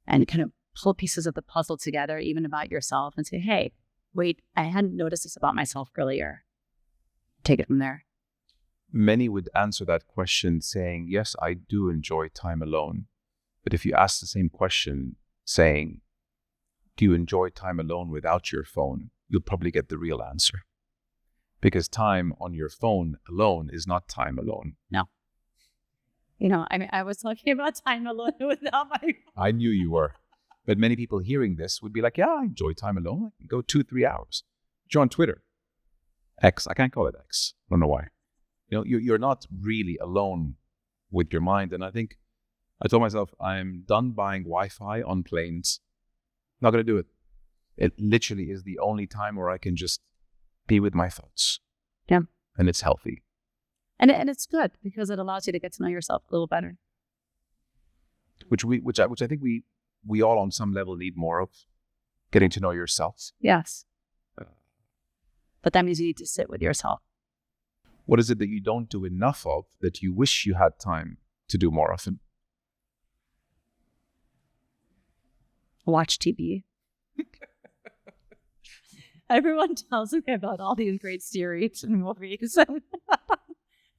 and kind of pull pieces of the puzzle together, even about yourself, and say, hey, wait, I hadn't noticed this about myself earlier. Take it from there. Many would answer that question saying, yes, I do enjoy time alone. But if you ask the same question saying, do you enjoy time alone without your phone? You'll probably get the real answer. Because time on your phone alone is not time alone. No. You know, I mean, I was talking about time alone without my phone. I knew you were. But many people hearing this would be like, yeah, I enjoy time alone. I can go 2-3 hours. You're on Twitter. X. I can't call it X. I don't know why. You know, you're not really alone with your mind. And I think I told myself, I'm done buying Wi-Fi on planes. Not going to do it. It literally is the only time where I can just be with my thoughts. Yeah. And it's healthy. And it's good because it allows you to get to know yourself a little better. Which I think we all on some level need more of. Getting to know yourself. Yes. But that means you need to sit with yourself. What is it that you don't do enough of that you wish you had time to do more often? Watch TV. Everyone tells me about all these great series and movies.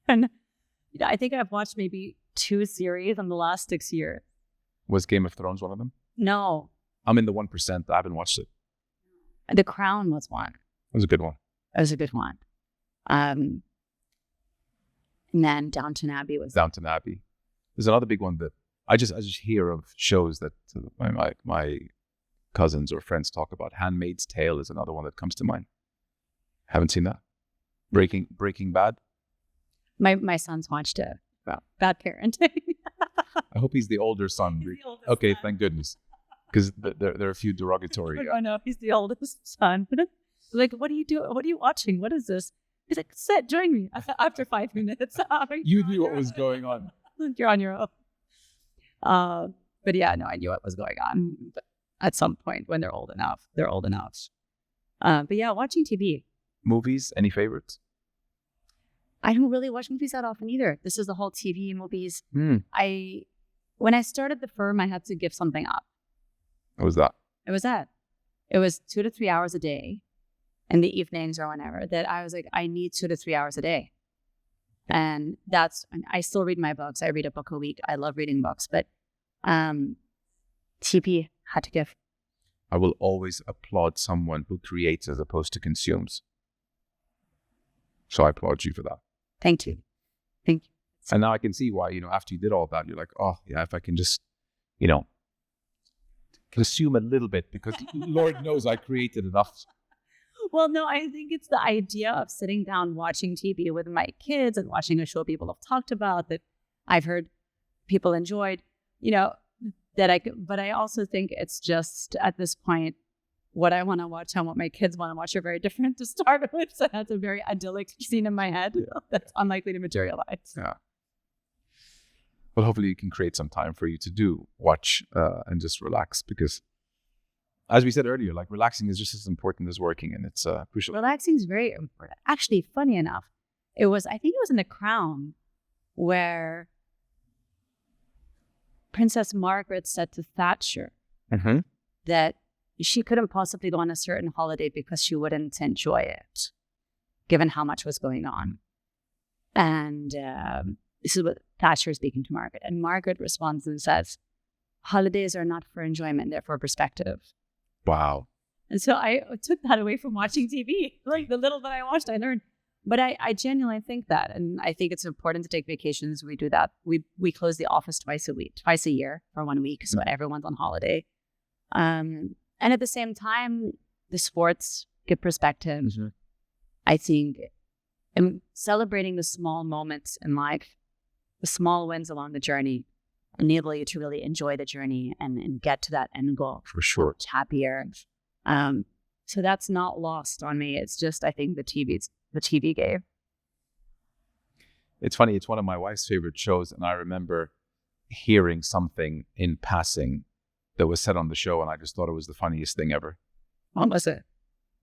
And you know, I think I've watched maybe 2 series in the last 6 years. Was Game of Thrones one of them? No. I'm in the 1%. I haven't watched it. The Crown was one. It was a good one. It was a good one. And then Downton Abbey was. Downton Abbey. There's another big one that I just hear of shows that my cousins or friends talk about. Handmaid's Tale is another one that comes to mind. Haven't seen that. Breaking Bad. My son's watched it. Well, bad parenting. I hope he's the older son. He's the oldest Okay, son. thank goodness. Because there are a few derogatory. Oh no, he's the oldest son. Like, what are you doing? What are you watching? What is this? He's like, sit, join me. After 5 minutes. You knew what was going on. You're on your own. But yeah, no, I knew what was going on. But at some point when they're old enough, they're old enough. But yeah, watching TV. Movies, any favorites? I don't really watch movies that often either. This is the whole TV movies. When I started the firm, I had to give something up. What was that? It was that. It was 2 to 3 hours a day in the evenings or whenever that I was like, I need 2 to 3 hours a day. And I still read my books. I read a book a week. I love reading books, but TV had to give. I will always applaud someone who creates as opposed to consumes. So I applaud you for that. Thank you. Thank you. And now I can see why, after you did all that, you're like, oh, yeah, if I can just, consume a little bit, because Lord knows I created enough. Well, no, I think it's the idea of sitting down watching TV with my kids and watching a show people have talked about that I've heard people enjoyed, but I also think it's just at this point, what I want to watch and what my kids want to watch are very different to start with. So that's a very idyllic scene in my head that's unlikely to materialize. Yeah. Well, hopefully you can create some time for you to watch and just relax, because as we said earlier, like relaxing is just as important as working, and it's crucial. Relaxing is very important. Actually, funny enough, I think it was in The Crown where Princess Margaret said to Thatcher that she couldn't possibly go on a certain holiday because she wouldn't enjoy it, given how much was going on. And this is what Thatcher is speaking to Margaret. And Margaret responds and says, holidays are not for enjoyment, they're for perspective. Wow. And so I took that away from watching TV. Like the little that I watched, I learned. But I genuinely think that. And I think it's important to take vacations. We do that. We close the office twice a year for 1 week. So everyone's on holiday. And at the same time, the sports give perspective. Mm-hmm. I think celebrating the small moments in life, the small wins along the journey, enable you to really enjoy the journey and get to that end goal. For sure. Much happier. So that's not lost on me. It's just, I think the TV gave. It's funny. It's one of my wife's favorite shows. And I remember hearing something in passing that was said on the show, and I just thought it was the funniest thing ever. What was it?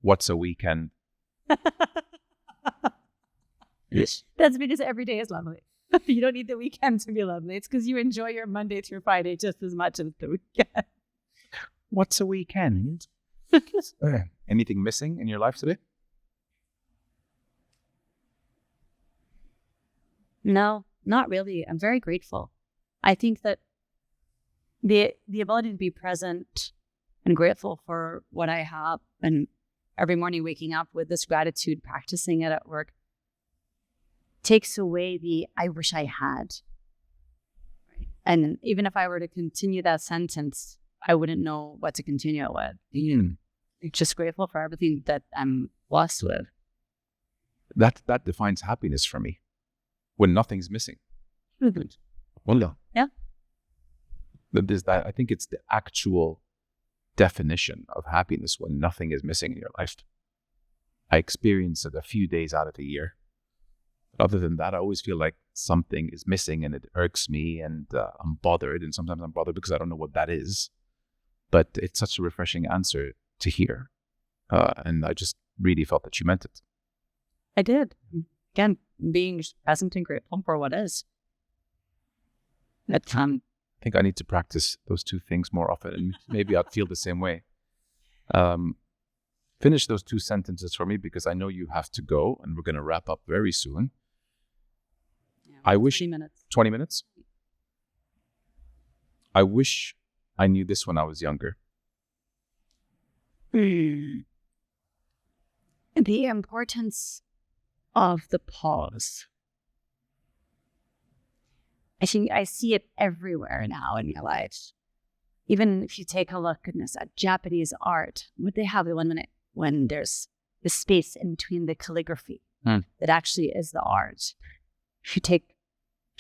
What's a weekend? That's because every day is lovely. You don't need the weekend to be lovely. It's because you enjoy your Monday through Friday just as much as the weekend. What's a weekend? Anything missing in your life today? No, not really. I'm very grateful. I think that the ability to be present and grateful for what I have, and every morning waking up with this gratitude, practicing it at work, takes away the I wish I had. And even if I were to continue that sentence, I wouldn't know what to continue it with. Just grateful for everything that I'm blessed with. That defines happiness for me. When nothing's missing. Wallah. Yeah. I think it's the actual definition of happiness when nothing is missing in your life. I experience it a few days out of the year. Other than that, I always feel like something is missing and it irks me and I'm bothered. And sometimes I'm bothered because I don't know what that is. But it's such a refreshing answer to hear. And I just really felt that you meant it. I did. Again, being present and grateful for what is. That's I think I need to practice those two things more often, and maybe I'd feel the same way. Finish those two sentences for me because I know you have to go, and we're going to wrap up very soon. Yeah, I wish 20 minutes. 20 minutes? I wish I knew this when I was younger. The importance of the pause. I think I see it everywhere now in my life. Even if you take a look at Japanese art, what they have when there's the space in between the calligraphy that actually is the art. If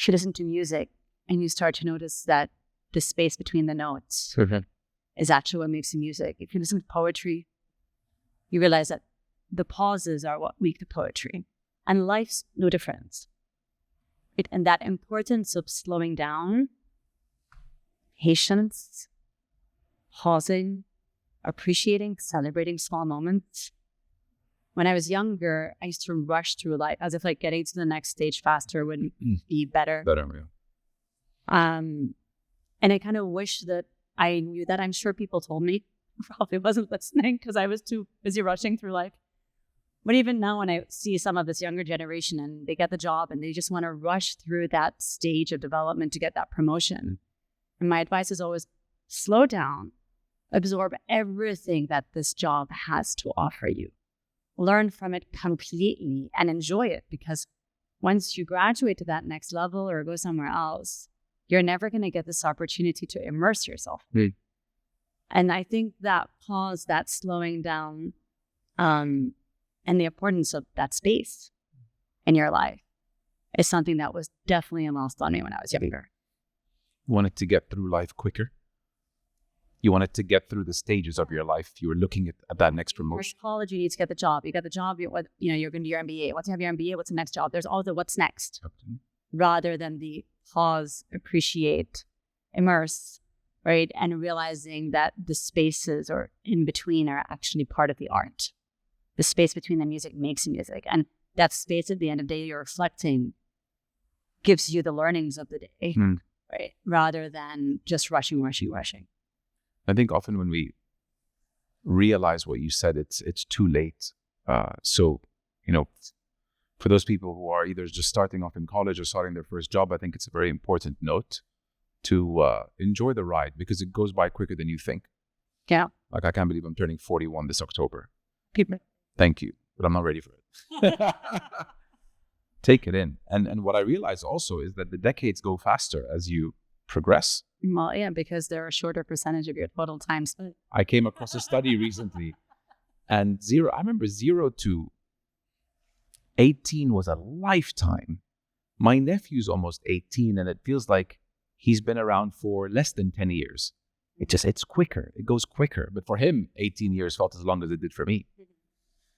you listen to music and you start to notice that the space between the notes is actually what makes the music. If you listen to poetry, you realize that the pauses are what make the poetry. And life's no different. And that importance of slowing down, patience, pausing, appreciating, celebrating small moments. When I was younger, I used to rush through life as if like getting to the next stage faster would be better. And I kind of wish that I knew that. I'm sure people told me. Probably wasn't listening because I was too busy rushing through life. But even now when I see some of this younger generation and they get the job and they just want to rush through that stage of development to get that promotion. And my advice is always slow down, absorb everything that this job has to offer you. Learn from it completely and enjoy it, because once you graduate to that next level or go somewhere else, you're never going to get this opportunity to immerse yourself. And I think that pause, that slowing down, and the importance of that space in your life is something that was definitely lost on me when I was younger. You wanted to get through life quicker? You wanted to get through the stages of your life. You were looking at that next promotion. College, you need to get the job. You got the job, you're going to do your MBA. Once you have your MBA, what's the next job? There's all the what's next, rather than the pause, appreciate, immerse, right? And realizing that the spaces or in between are actually part of the art. The space between the music makes music. And that space at the end of the day you're reflecting gives you the learnings of the day, right? Rather than just rushing. I think often when we realize what you said, it's too late. So, for those people who are either just starting off in college or starting their first job, I think it's a very important note to enjoy the ride, because it goes by quicker than you think. Yeah. Like, I can't believe I'm turning 41 this October. People. Thank you, but I'm not ready for it. Take it in. And what I realize also is that the decades go faster as you progress. Well, yeah, because they're a shorter percentage of your total time spent. I came across a study recently, and I remember 0 to 18 was a lifetime. My nephew's almost 18, and it feels like he's been around for less than 10 years. It's quicker. It goes quicker. But for him, 18 years felt as long as it did for me.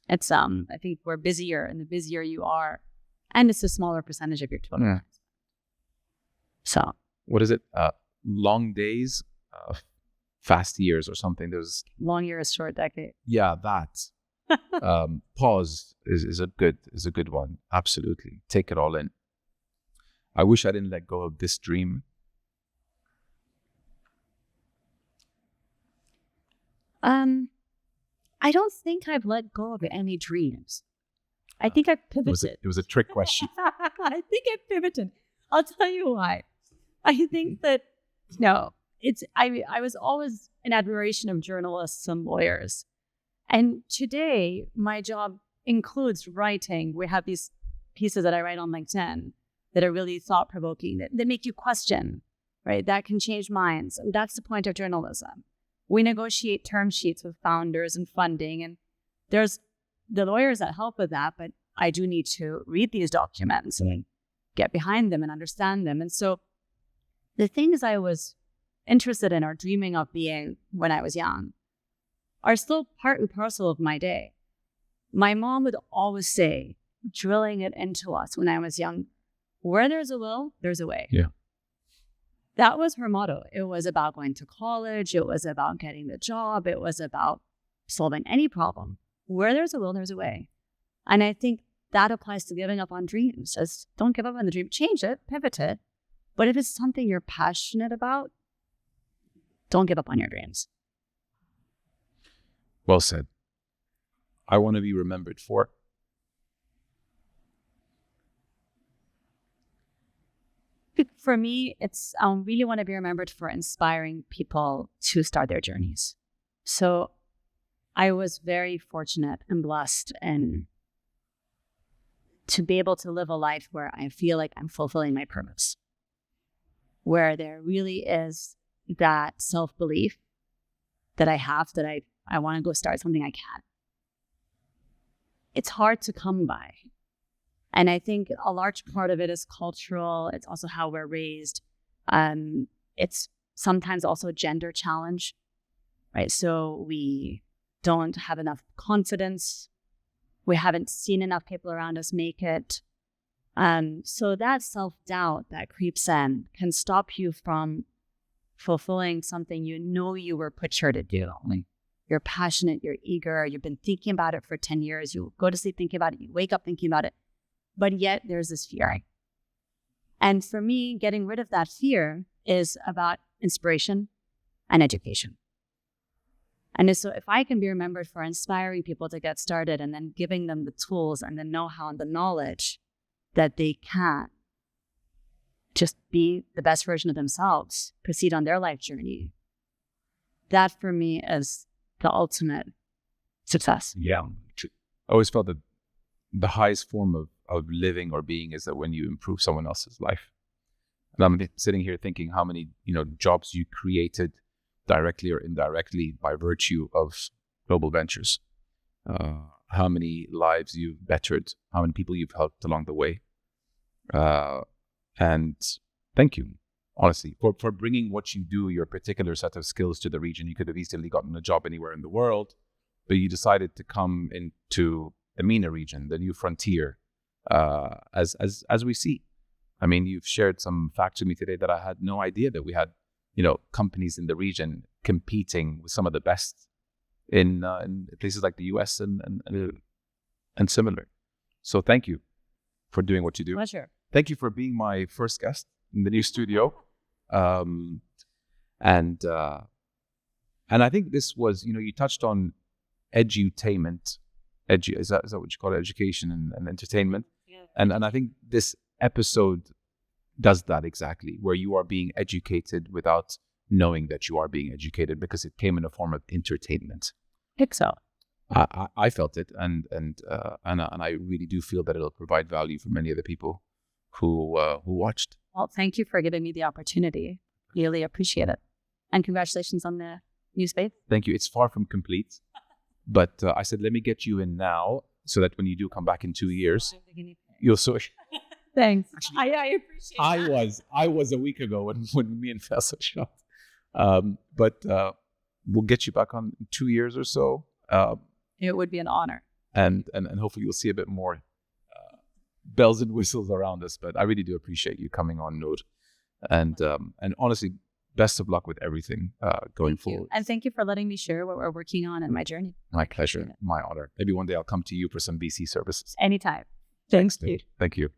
It's I think we're busier, and the busier you are, and it's a smaller percentage of your total time. So what is it? Long days, fast years or something. There's long years, short decade. Yeah, that. Pause is a good one. Absolutely. Take it all in. I wish I didn't let go of this dream. I don't think I've let go of any dreams. I think I've pivoted. It was a trick question. I think I pivoted. I'll tell you why. I think that I was always in admiration of journalists and lawyers. And today my job includes writing. We have these pieces that I write on LinkedIn that are really thought-provoking, that make you question, right? That can change minds. And that's the point of journalism. We negotiate term sheets with founders and funding, and there's the lawyers that help with that, but I do need to read these documents and get behind them and understand them. And so the things I was interested in or dreaming of being when I was young are still part and parcel of my day. My mom would always say, drilling it into us when I was young, where there's a will, there's a way. Yeah. That was her motto. It was about going to college. It was about getting the job. It was about solving any problem. Where there's a will, there's a way. And I think that applies to giving up on dreams. As don't give up on the dream. Change it, pivot it. But if it's something you're passionate about, don't give up on your dreams. Well said. I want to be remembered for. For me, I really want to be remembered for inspiring people to start their journeys. So I was very fortunate and blessed and to be able to live a life where I feel like I'm fulfilling my purpose, where there really is that self-belief that I have that I want to go start something I can. It's hard to come by. And I think a large part of it is cultural. It's also how we're raised. It's sometimes also a gender challenge, right? So we don't have enough confidence. We haven't seen enough people around us make it. So that self-doubt that creeps in can stop you from fulfilling something you know you were put here to do. You're passionate, you're eager, you've been thinking about it for 10 years. You go to sleep thinking about it, you wake up thinking about it. But yet there's this fear. And for me, getting rid of that fear is about inspiration and education. And so if I can be remembered for inspiring people to get started and then giving them the tools and the know-how and the knowledge that they can just be the best version of themselves, proceed on their life journey, that for me is the ultimate success. Yeah. I always felt that the highest form of living or being is that when you improve someone else's life. And I'm sitting here thinking how many, jobs you created directly or indirectly by virtue of global ventures. How many lives you've bettered, how many people you've helped along the way. And thank you, honestly, for bringing what you do, your particular set of skills to the region. You could have easily gotten a job anywhere in the world, but you decided to come into the MENA region, the new frontier, as we see. I mean, you've shared some facts with me today that I had no idea that we had, companies in the region competing with some of the best in places like the US and similar. So thank you for doing what you do. Pleasure. Thank you for being my first guest in the new studio. And I think this was, you touched on edutainment. Is that what you call it? Education and entertainment. Yeah. And I think this episode does that exactly, where you are being educated without knowing that you are being educated because it came in a form of entertainment. I think so. I felt it, and I really do feel that it'll provide value for many of the people who watched. Well, thank you for giving me the opportunity. Really appreciate it, and congratulations on the new space. Thank you. It's far from complete, but I said let me get you in now so that when you do come back in 2 years, you'll so. Thanks. I appreciate that. I was a week ago when me and Faisal shot. But we'll get you back on in 2 years or so. It would be an honor. And hopefully you'll see a bit more bells and whistles around us. But I really do appreciate you coming on, Noor. And honestly, best of luck with everything going forward. And thank you for letting me share what we're working on in my journey. My pleasure. My honor. Maybe one day I'll come to you for some VC services. Anytime. Thanks, dude. Thank you.